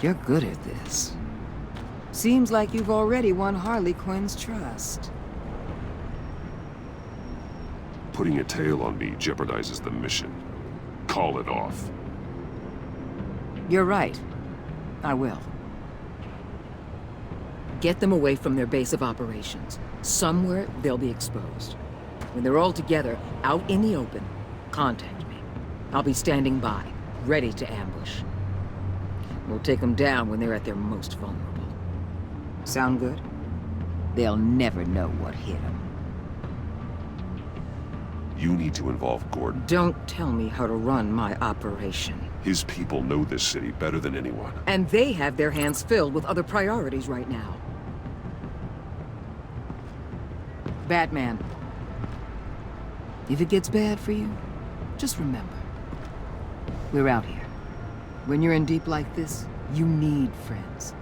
Speaker 2: You're good at this. Seems like you've already won Harley Quinn's trust.
Speaker 1: Putting a tail on me jeopardizes the mission. Call it off.
Speaker 2: You're right. I will. Get them away from their base of operations. Somewhere they'll be exposed. When they're all together, out in the open, contact me. I'll be standing by, ready to ambush. We'll take them down when they're at their most vulnerable. Sound good? They'll never know what hit them.
Speaker 1: You need to involve Gordon.
Speaker 2: Don't tell me how to run my operation.
Speaker 1: His people know this city better than anyone.
Speaker 2: And they have their hands filled with other priorities right now. Batman. If it gets bad for you, just remember. We're out here. When you're in deep like this, you need friends.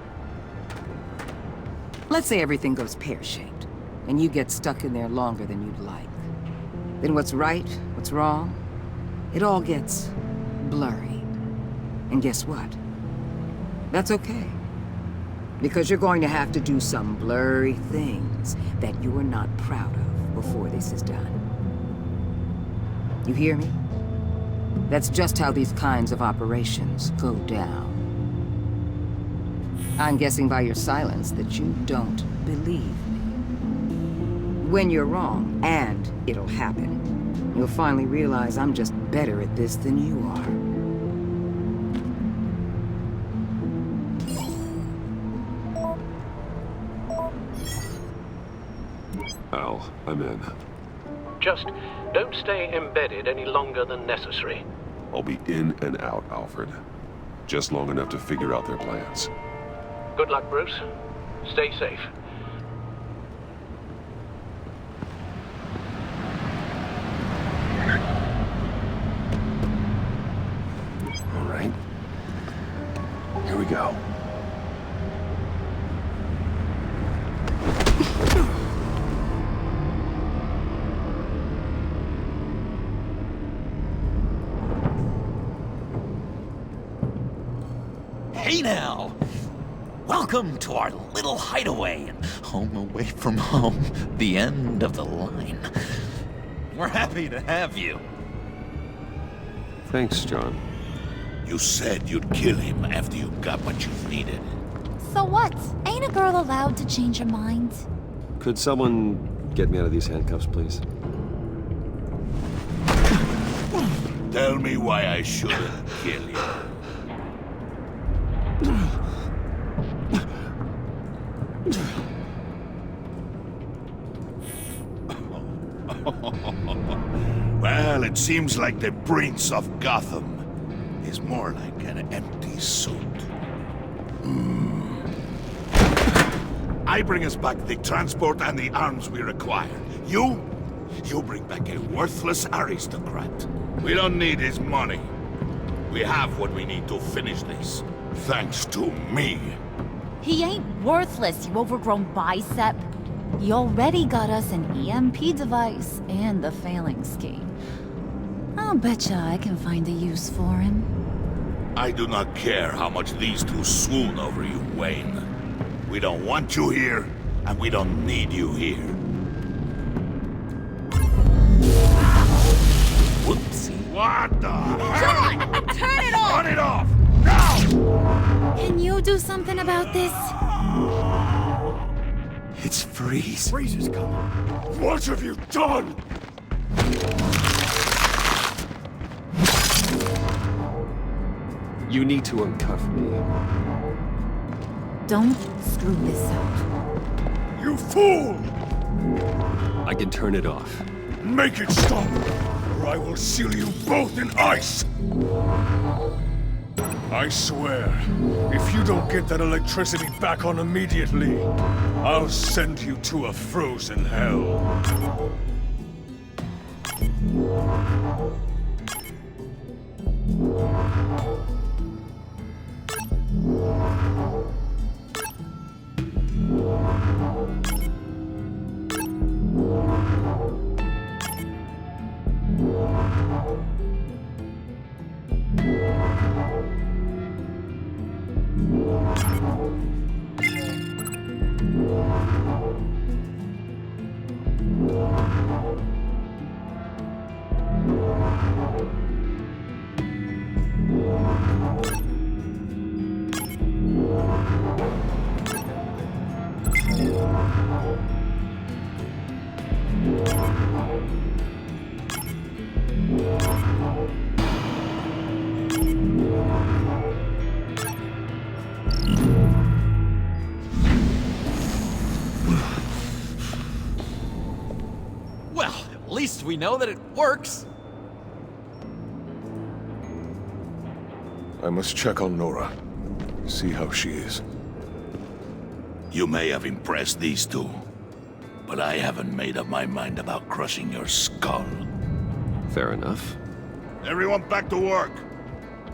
Speaker 2: Let's say everything goes pear-shaped, and you get stuck in there longer than you'd like. Then what's right, what's wrong, it all gets blurry. And guess what? That's okay. Because you're going to have to do some blurry things that you're not proud of before this is done. You hear me? That's just how these kinds of operations go down. I'm guessing by your silence that you don't believe me. When you're wrong, and it'll happen, you'll finally realize I'm just better at this than you are.
Speaker 1: Al, I'm in.
Speaker 11: Just don't stay embedded any longer than necessary.
Speaker 1: I'll be in and out, Alfred. Just long enough to figure out their plans.
Speaker 11: Good luck, Bruce. Stay safe.
Speaker 1: All right. Here we go.
Speaker 12: Hey now! Welcome to our little hideaway and home away from home, the end of the line. We're happy to have you.
Speaker 1: Thanks, John.
Speaker 9: You said you'd kill him after you got what you needed.
Speaker 15: So what? Ain't a girl allowed to change her mind?
Speaker 16: Could someone get me out of these handcuffs, please?
Speaker 9: Tell me why I shouldn't kill you. Well, it seems like the Prince of Gotham is more like an empty suit. I bring us back the transport and the arms we require. You bring back a worthless aristocrat. We don't need his money. We have what we need to finish this. Thanks to me.
Speaker 15: He ain't worthless, you overgrown bicep. He already got us an EMP device and the failing scheme. I'll betcha I can find a use for him.
Speaker 9: I do not care how much these two swoon over you, Wayne. We don't want you here, and we don't need you here. Whoopsie. What the hell?
Speaker 15: John! Turn it off!
Speaker 9: Turn it off! Now!
Speaker 15: Can you do something about this?
Speaker 9: It's Freeze.
Speaker 8: Freeze is coming.
Speaker 9: What have you done?
Speaker 16: You need to uncuff me.
Speaker 15: Don't screw this up.
Speaker 9: You fool!
Speaker 1: I can turn it off.
Speaker 4: Make it stop, or I will seal you both in ice! I swear, if you don't get that electricity back on immediately, I'll send you to a frozen hell.
Speaker 21: At least we know that it works.
Speaker 17: I must check on Nora. See how she is.
Speaker 9: You may have impressed these two, but I haven't made up my mind about crushing your skull.
Speaker 1: Fair enough.
Speaker 9: Everyone back to work.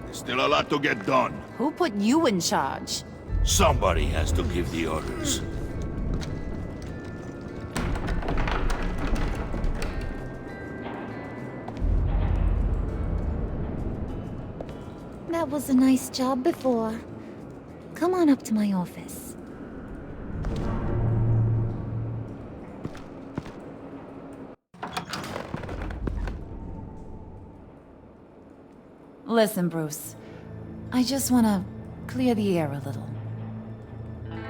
Speaker 9: There's still a lot to get done.
Speaker 19: Who put you in charge?
Speaker 9: Somebody has to give the orders.
Speaker 15: That was a nice job before. Come on up to my office. Listen, Bruce. I just want to clear the air a little.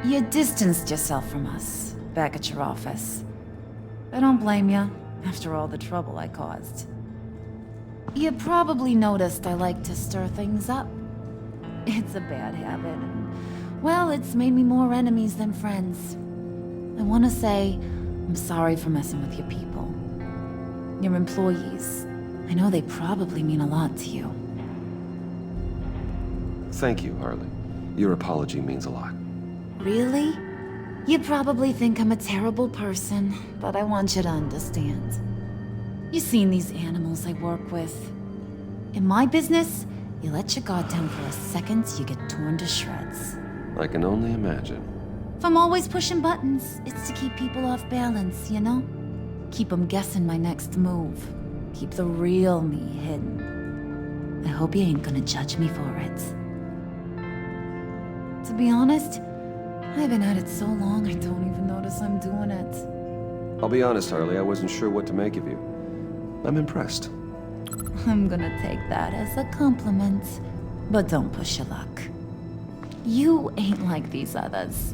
Speaker 15: You distanced yourself from us back at your office. I don't blame you, after all the trouble I caused. You probably noticed I like to stir things up. It's a bad habit, and, well, it's made me more enemies than friends. I want to say I'm sorry for messing with your people. Your employees. I know they probably mean a lot to you.
Speaker 1: Thank you, Harley. Your apology means a lot.
Speaker 15: Really? You probably think I'm a terrible person, but I want you to understand. You've seen these animals I work with. In my business, you let your guard down for a second, you get torn to shreds.
Speaker 1: I can only imagine.
Speaker 15: If I'm always pushing buttons, it's to keep people off balance, you know? Keep them guessing my next move. Keep the real me hidden. I hope you ain't gonna judge me for it. To be honest, I've been at it so long I don't even notice I'm doing it.
Speaker 1: I'll be honest, Harley, I wasn't sure what to make of you. I'm impressed.
Speaker 15: I'm gonna take that as a compliment, but don't push your luck. You ain't like these others.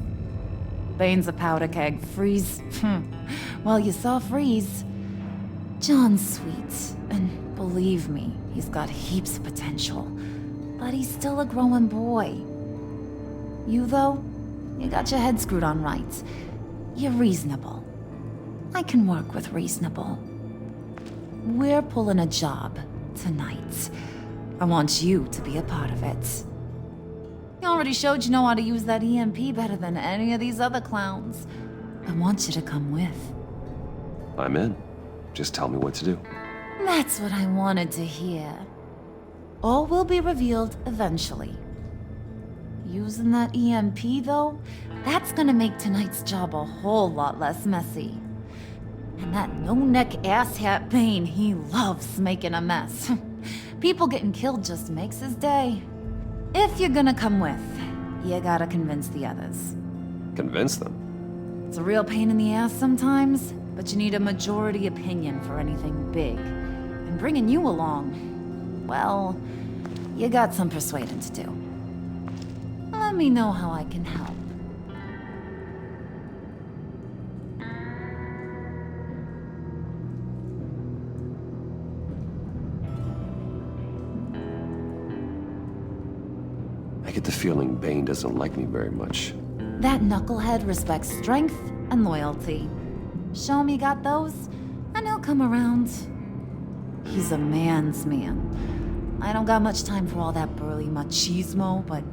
Speaker 15: Bane's a powder keg, Freeze. Well, you saw Freeze. John's sweet, and believe me, he's got heaps of potential, but he's still a growing boy. You, though, you got your head screwed on right. You're reasonable. I can work with reasonable. We're pulling a job tonight. I want you to be a part of it. You already showed you know how to use that EMP better than any of these other clowns. I want you to come with.
Speaker 1: I'm in. Just tell me what to do.
Speaker 15: That's what I wanted to hear. All will be revealed eventually. Using that EMP, though, that's gonna make tonight's job a whole lot less messy. And that no-neck asshat Bane, he loves making a mess. People getting killed just makes his day. If you're gonna come with, you gotta convince the others.
Speaker 1: Convince them?
Speaker 15: It's a real pain in the ass sometimes, but you need a majority opinion for anything big. And bringing you along, well, you got some persuading to do. Let me know how I can help.
Speaker 1: I get the feeling Bane doesn't like me very much.
Speaker 15: That knucklehead respects strength and loyalty. Show me got those, and he'll come around. He's a man's man. I don't got much time for all that burly machismo, but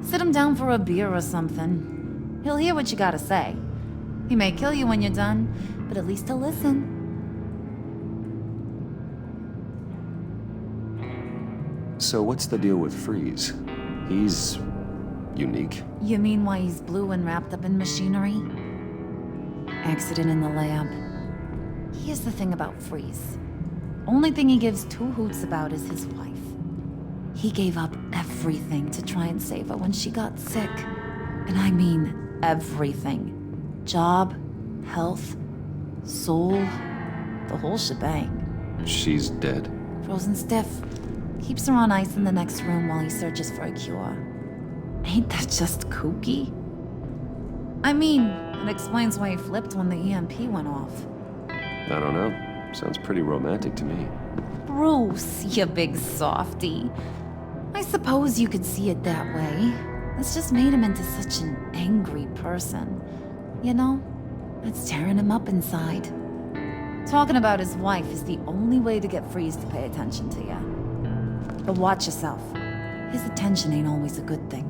Speaker 15: sit him down for a beer or something. He'll hear what you gotta say. He may kill you when you're done, but at least he'll listen.
Speaker 1: So what's the deal with Freeze? He's unique.
Speaker 15: You mean why he's blue and wrapped up in machinery? Accident in the lab. Here's the thing about Freeze. Only thing he gives two hoots about is his wife. He gave up everything to try and save her when she got sick. And I mean everything. Job, health, soul, the whole shebang.
Speaker 1: She's dead?
Speaker 15: Frozen stiff. Keeps her on ice in the next room while he searches for a cure. Ain't that just kooky? I mean, it explains why he flipped when the EMP went off.
Speaker 1: I don't know. Sounds pretty romantic to me.
Speaker 15: Bruce, you big softy. I suppose you could see it that way. It's just made him into such an angry person. You know, it's tearing him up inside. Talking about his wife is the only way to get Freeze to pay attention to you. But watch yourself. His attention ain't always a good thing.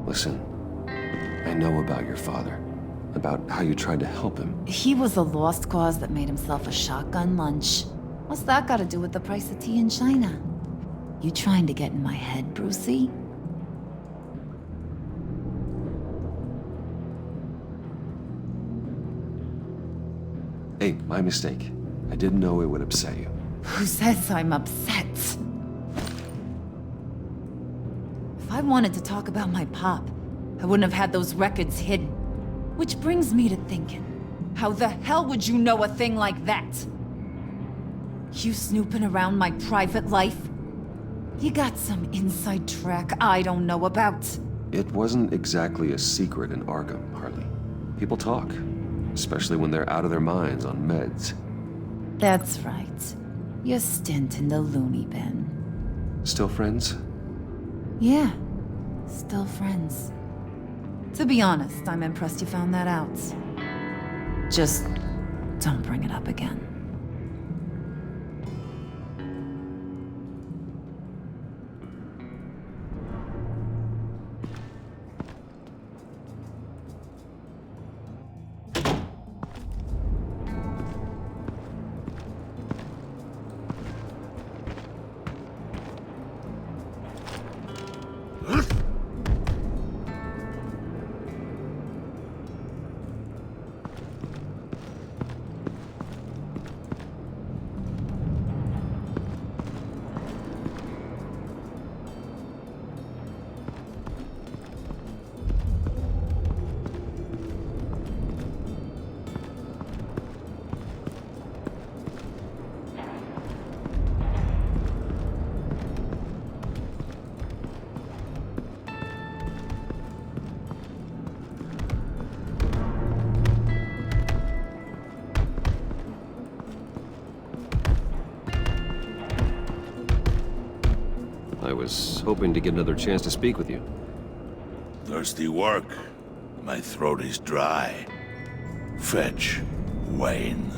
Speaker 1: Listen, I know about your father. About how you tried to help him.
Speaker 15: He was a lost cause that made himself a shotgun lunch. What's that got to do with the price of tea in China? You trying to get in my head, Brucey?
Speaker 1: Hey, my mistake. I didn't know it would upset you.
Speaker 15: Who says I'm upset? If I wanted to talk about my pop, I wouldn't have had those records hidden. Which brings me to thinking, how the hell would you know a thing like that? You snooping around my private life? You got some inside track I don't know about.
Speaker 1: It wasn't exactly a secret in Arkham, Harley. People talk, especially when they're out of their minds on meds.
Speaker 15: That's right. Your stint in the loony bin.
Speaker 1: Still friends?
Speaker 15: Yeah, still friends. To be honest, I'm impressed you found that out. Just don't bring it up again.
Speaker 1: I was hoping to get another chance to speak with you.
Speaker 9: Thirsty work. My throat is dry. Fetch Wayne.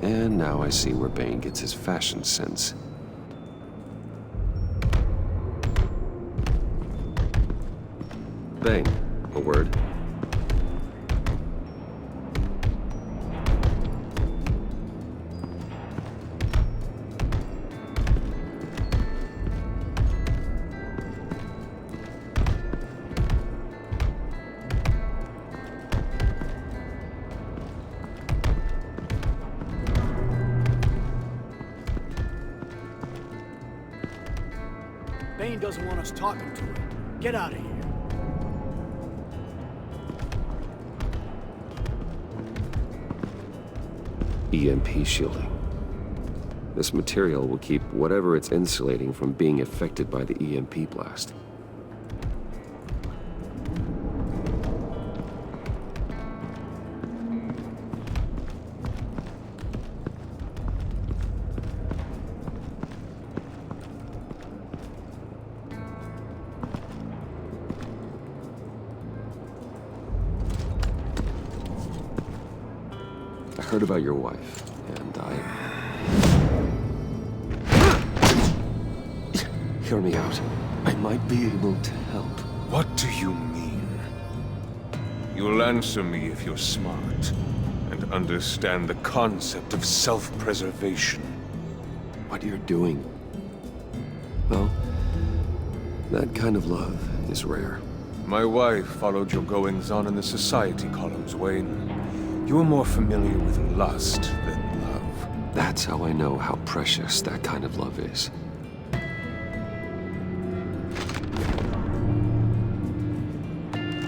Speaker 1: And now I see where Bane gets his fashion sense. Bane, a word.
Speaker 8: Bane doesn't want us talking to him. Get out of here.
Speaker 1: EMP shielding. This material will keep whatever it's insulating from being affected by the EMP blast. heard about your wife, and I... Hear me out. I might be able to help.
Speaker 6: What do you mean? You'll answer me if you're smart and understand the concept of self-preservation.
Speaker 1: What you're doing... Well, that kind of love is rare.
Speaker 6: My wife followed your goings-on in the society columns, Wayne. You're more familiar with lust than love.
Speaker 1: That's how I know how precious that kind of love is.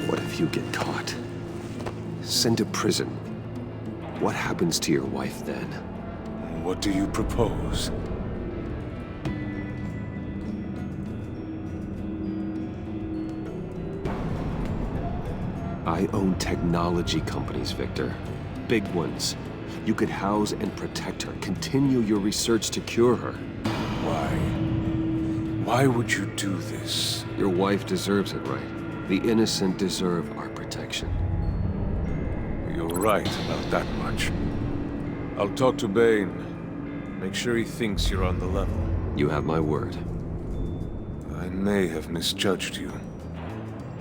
Speaker 1: What if you get caught? Sent to prison? What happens to your wife then?
Speaker 6: What do you propose?
Speaker 1: I own technology companies, Victor. Big ones. You could house and protect her, continue your research to cure her.
Speaker 6: Why? Why would you do this?
Speaker 1: Your wife deserves it, right? The innocent deserve our protection.
Speaker 6: You're right about that much. I'll talk to Bane. Make sure he thinks you're on the level.
Speaker 1: You have my word.
Speaker 6: I may have misjudged you.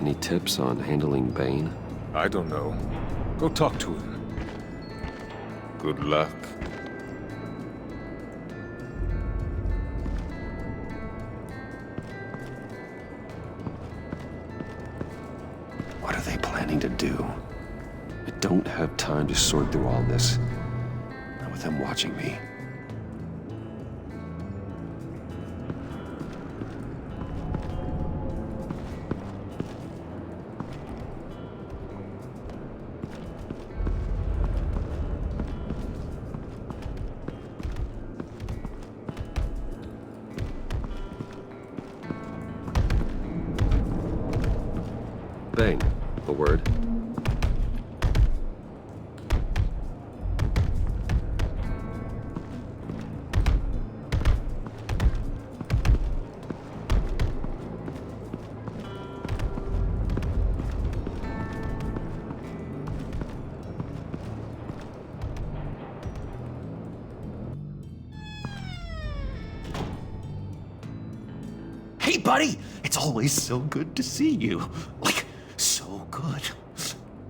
Speaker 1: Any tips on handling Bane?
Speaker 6: I don't know. Go talk to him. Good luck.
Speaker 1: What are they planning to do? I don't have time to sort through all this. Not with them watching me. Bane, a word.
Speaker 12: Hey, buddy! It's always so good to see you. Like, so good.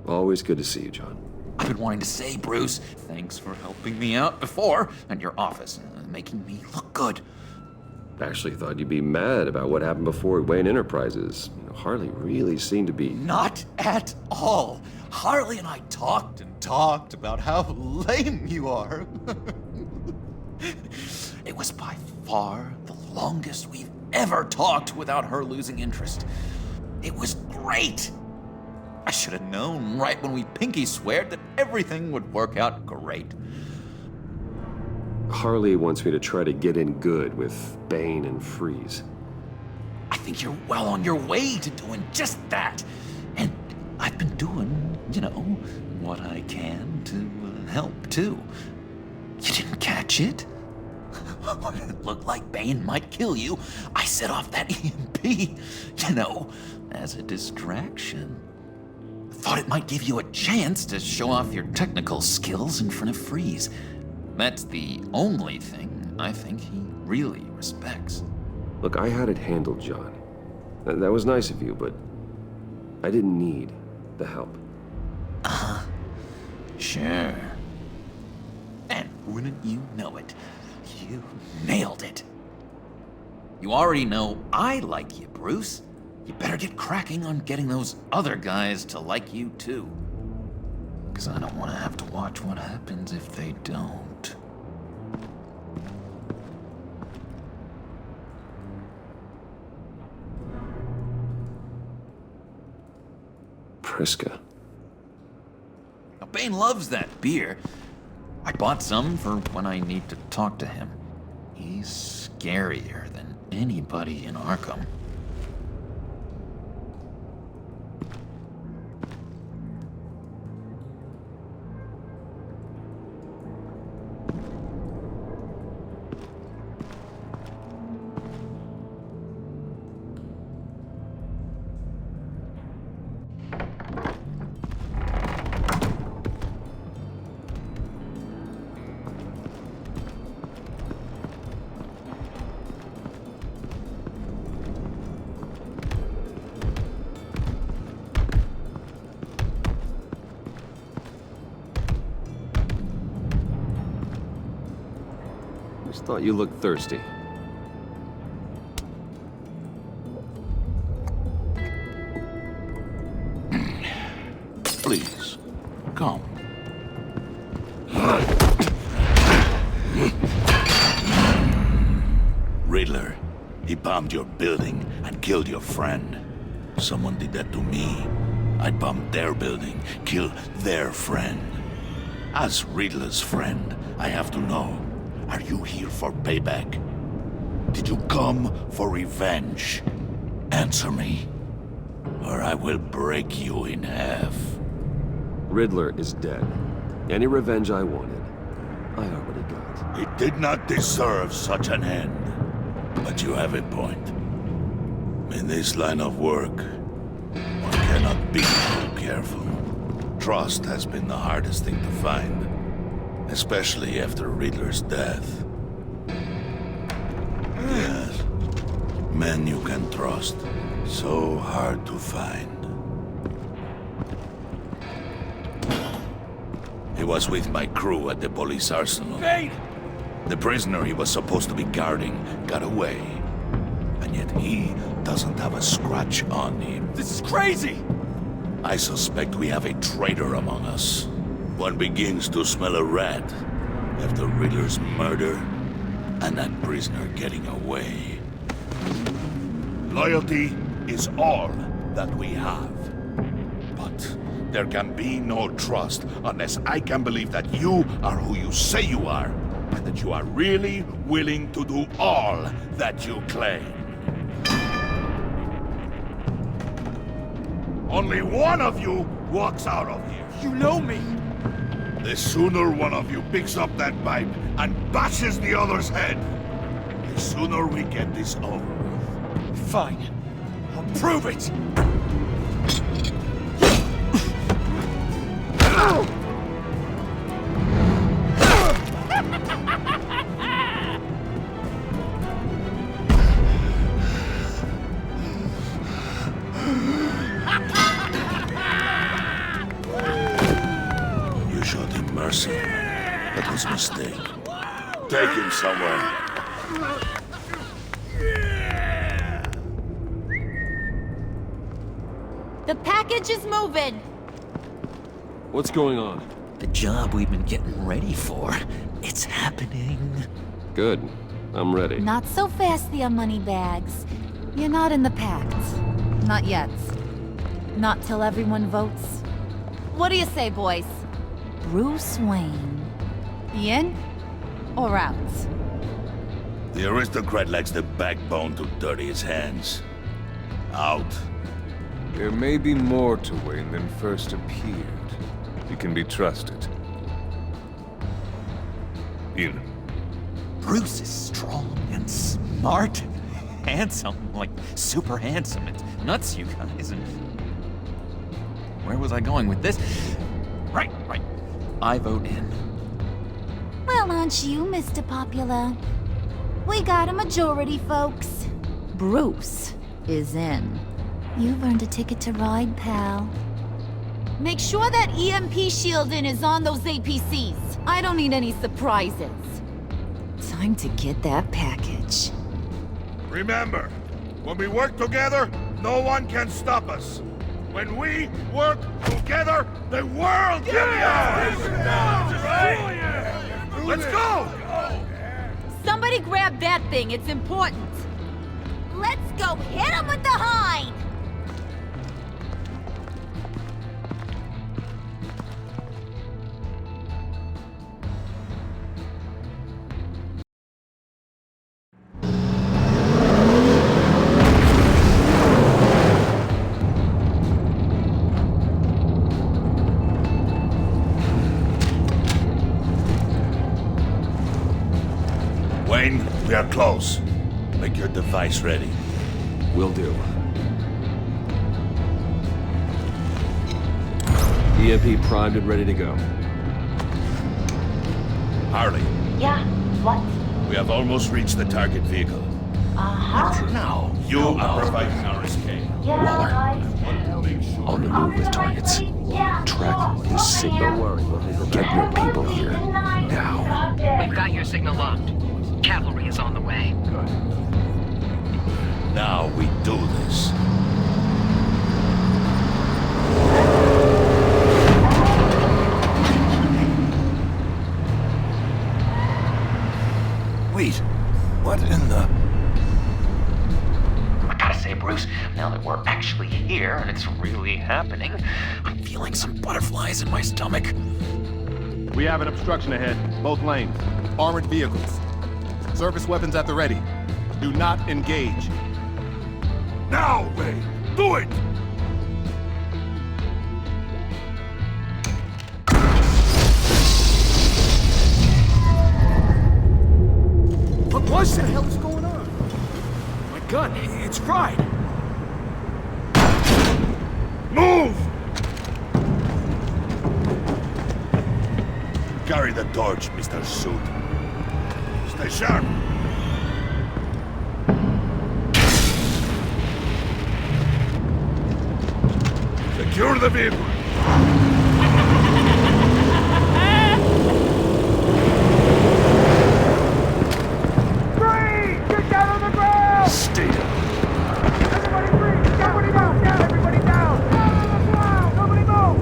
Speaker 1: Always good to see you, John.
Speaker 12: I've been wanting to say, Bruce, thanks for helping me out before at your office, making me look good.
Speaker 1: Actually thought you'd be mad about what happened before at Wayne Enterprises. Harley really seemed to be...
Speaker 12: Not at all. Harley and I talked and talked about how lame you are. It was by far the longest we've ever talked without her losing interest. It was great. I should have known right when we pinky sweared that everything would work out great.
Speaker 1: Harley wants me to try to get in good with Bane and Freeze.
Speaker 12: I think you're well on your way to doing just that. And I've been doing, you know, what I can to help too. You didn't catch it? When it looked like Bane might kill you, I set off that EMP, you know, as a distraction. Thought it might give you a chance to show off your technical skills in front of Freeze. That's the only thing I think he really respects.
Speaker 1: Look, I had it handled, John. That was nice of you, but I didn't need the help.
Speaker 12: Sure. And wouldn't you know it, you nailed it. You already know I like you, Bruce. You better get cracking on getting those other guys to like you too. Because I don't want to have to watch what happens if they don't.
Speaker 1: Priska.
Speaker 12: Now, Bane loves that beer. I bought some for when I need to talk to him. He's scarier than anybody in Arkham.
Speaker 1: Just thought you looked thirsty.
Speaker 9: Please, come. Riddler, he bombed your building and killed your friend. Someone did that to me. I'd bomb their building, kill their friend. As Riddler's friend, I have to know, are you here for payback? Did you come for revenge? Answer me, or I will break you in half.
Speaker 1: Riddler is dead. Any revenge I wanted, I already got.
Speaker 9: He did not deserve such an end. But you have a point. In this line of work, one cannot be too careful. Trust has been the hardest thing to find, especially after Riddler's death. Yes, men you can trust, so hard to find. He was with my crew at the police arsenal.
Speaker 8: Bane!
Speaker 9: The prisoner he was supposed to be guarding got away. And yet he doesn't have a scratch on him.
Speaker 8: This is crazy!
Speaker 9: I suspect we have a traitor among us. One begins to smell a rat after Riddler's murder and that prisoner getting away. Loyalty is all that we have. But there can be no trust unless I can believe that you are who you say you are, and that you are really willing to do all that you claim. Only one of you walks out of here.
Speaker 8: You know me!
Speaker 9: The sooner one of you picks up that pipe and bashes the other's head, the sooner we get this over with.
Speaker 8: Fine. I'll prove it!
Speaker 9: You showed him mercy. That was a mistake. Take him somewhere.
Speaker 14: The package is moving.
Speaker 1: What's going on?
Speaker 12: The job we've been getting ready for. It's happening.
Speaker 1: Good. I'm ready.
Speaker 15: Not so fast, the money bags. You're not in the pact. Not yet. Not till everyone votes. What do you say, boys? Bruce Wayne. In or out?
Speaker 9: The aristocrat lacks the backbone to dirty his hands. Out.
Speaker 6: There may be more to Wayne than first appeared. He can be trusted. In.
Speaker 12: Bruce is strong and smart and handsome, like super handsome. It's nuts, you guys. And where was I going with this? Right. I vote in.
Speaker 15: Well, aren't you, Mr. Popular? We got a majority, folks. Bruce is in. You've earned a ticket to ride, pal. Make sure that EMP shielding is on those APCs. I don't need any surprises. Time to get that package.
Speaker 9: Remember, when we work together, no one can stop us. When we work together, the world can be ours! Right? Let's go!
Speaker 14: Somebody grab that thing, it's important.
Speaker 15: Let's go hit him with the hind!
Speaker 9: Wayne, we are close. Make your device ready.
Speaker 1: Will do. EMP primed and ready to go.
Speaker 9: Harley.
Speaker 10: Yeah, what?
Speaker 9: We have almost reached the target vehicle.
Speaker 20: No.
Speaker 9: You are providing our escape.
Speaker 1: Waller, on the move with targets. Track his signal.
Speaker 2: Don't worry, we'll handle that.
Speaker 1: Get your people here, now.
Speaker 2: We've got your signal locked. Cavalry is on the way.
Speaker 9: Now we do this.
Speaker 5: Wait, what in the...
Speaker 12: I gotta say, Bruce, now that we're actually here and it's really happening, I'm feeling some butterflies in my stomach.
Speaker 22: We have an obstruction ahead, both lanes. Armored vehicles. Service weapons at the ready. Do not engage.
Speaker 9: Now, Ray! Do it!
Speaker 7: What was that? What the hell is going on? My gun, it's fried.
Speaker 9: Move! Carry the torch, Mr. Suit. Stay sharp. Secure the vehicle.
Speaker 5: Get down on the ground!
Speaker 1: Stay down.
Speaker 5: Everybody freeze! Everybody down! Down! Everybody down! Down on the ground! Nobody move!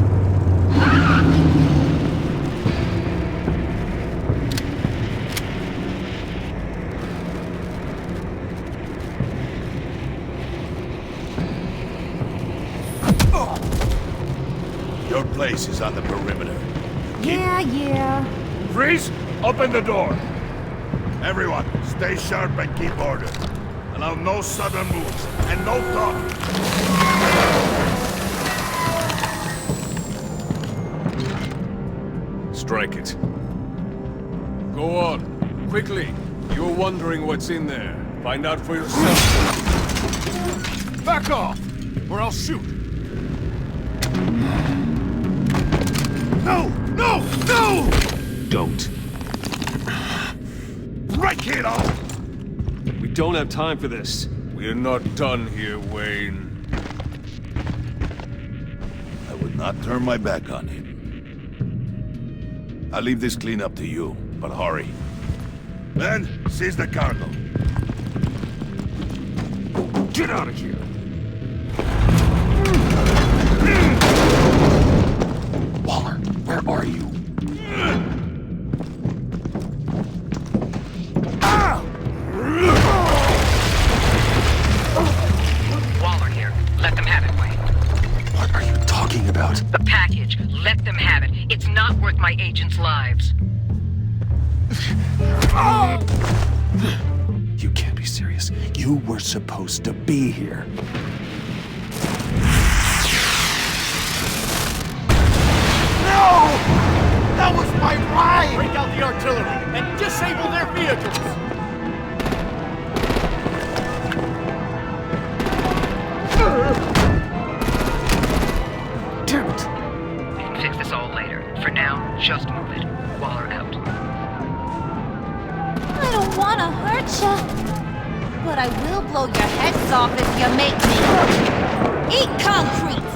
Speaker 9: Your place is on the perimeter.
Speaker 15: Yeah.
Speaker 9: Freeze! Open the door! Everyone, stay sharp and keep order. Allow no sudden moves, and no talking.
Speaker 6: Strike it. Go on. Quickly. You're wondering what's in there. Find out for yourself.
Speaker 22: Back off, or I'll shoot.
Speaker 9: No! No! No!
Speaker 1: Don't.
Speaker 9: Right, kiddo!
Speaker 6: We don't have time for this. We're not done here, Wayne.
Speaker 9: I would not turn my back on him. I'll leave this cleanup to you, but hurry. Then, seize the cargo.
Speaker 1: Get out of here! Waller, where are you?
Speaker 2: Waller here. Let them have it, Wayne.
Speaker 1: What are you talking about?
Speaker 2: The package. Let them have it. It's not worth my agents' lives.
Speaker 1: You can't be serious. You were supposed to be here.
Speaker 5: No! That was my ride!
Speaker 8: Break out the artillery and disable their vehicles!
Speaker 2: Damn it! We can fix this all later. For now, just move it. Waller out.
Speaker 15: I don't want to hurt ya, but I will blow your heads off if you make me. Eat concrete!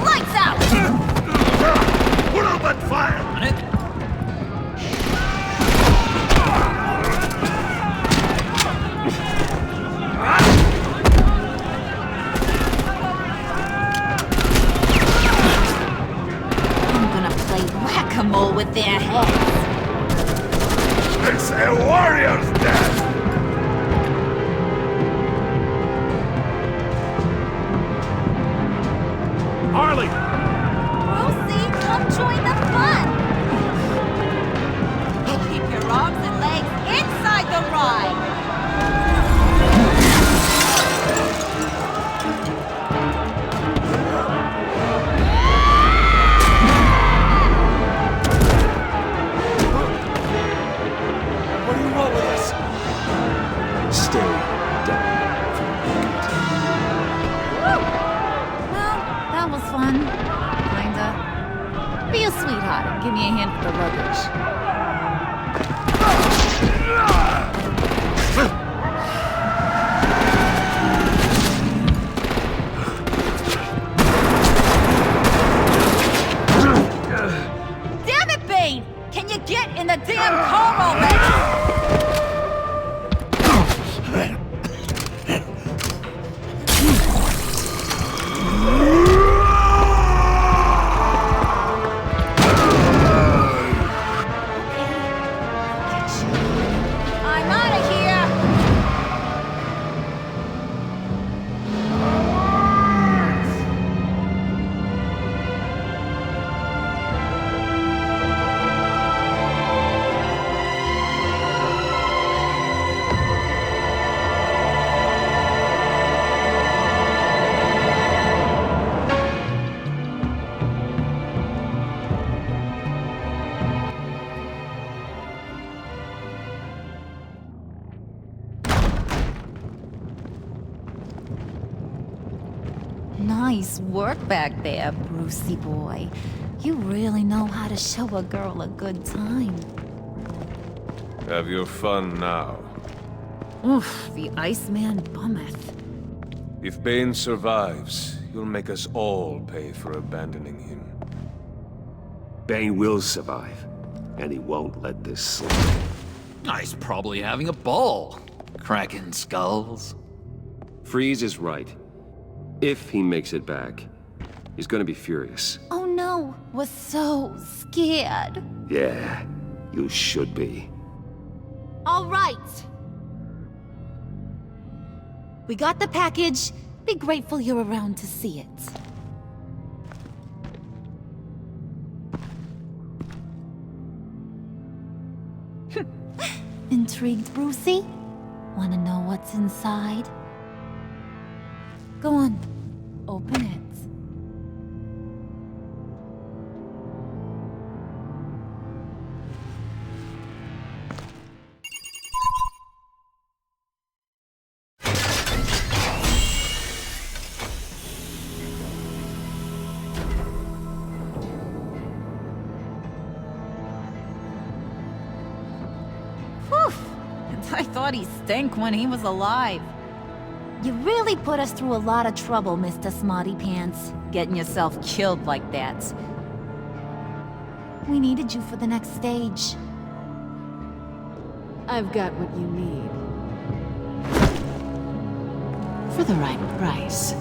Speaker 15: Lights out!
Speaker 9: Put up that fire!
Speaker 12: On it.
Speaker 15: I'm gonna play whack-a-mole with their heads.
Speaker 9: It's a warrior's death!
Speaker 8: Harley!
Speaker 15: Brucey, come join the fun! Keep your arms and legs inside the ride!
Speaker 22: What do you want with us?
Speaker 1: Stay down.
Speaker 15: Well, that was fun. Kinda. Be a sweetheart and give me a hand with the luggage.
Speaker 14: I'm out of here!
Speaker 15: Nice work back there, Brucey boy. You really know how to show a girl a good time.
Speaker 6: Have your fun now.
Speaker 15: Oof, the Iceman bummeth.
Speaker 6: If Bane survives, you'll make us all pay for abandoning him.
Speaker 1: Bane will survive, and he won't let this slip.
Speaker 12: He's probably having a ball, cracking skulls.
Speaker 1: Freeze is right. If he makes it back, he's gonna be furious.
Speaker 15: Oh no, was so scared.
Speaker 1: Yeah, you should be.
Speaker 15: All right. We got the package. Be grateful you're around to see it. Intrigued, Brucey? Wanna know what's inside? Go on, open it.
Speaker 14: I thought he stank when he was alive.
Speaker 15: You really put us through a lot of trouble, Mr. Smarty Pants.
Speaker 14: Getting yourself killed like that.
Speaker 15: We needed you for the next stage.
Speaker 13: I've got what you need.
Speaker 19: For the right price.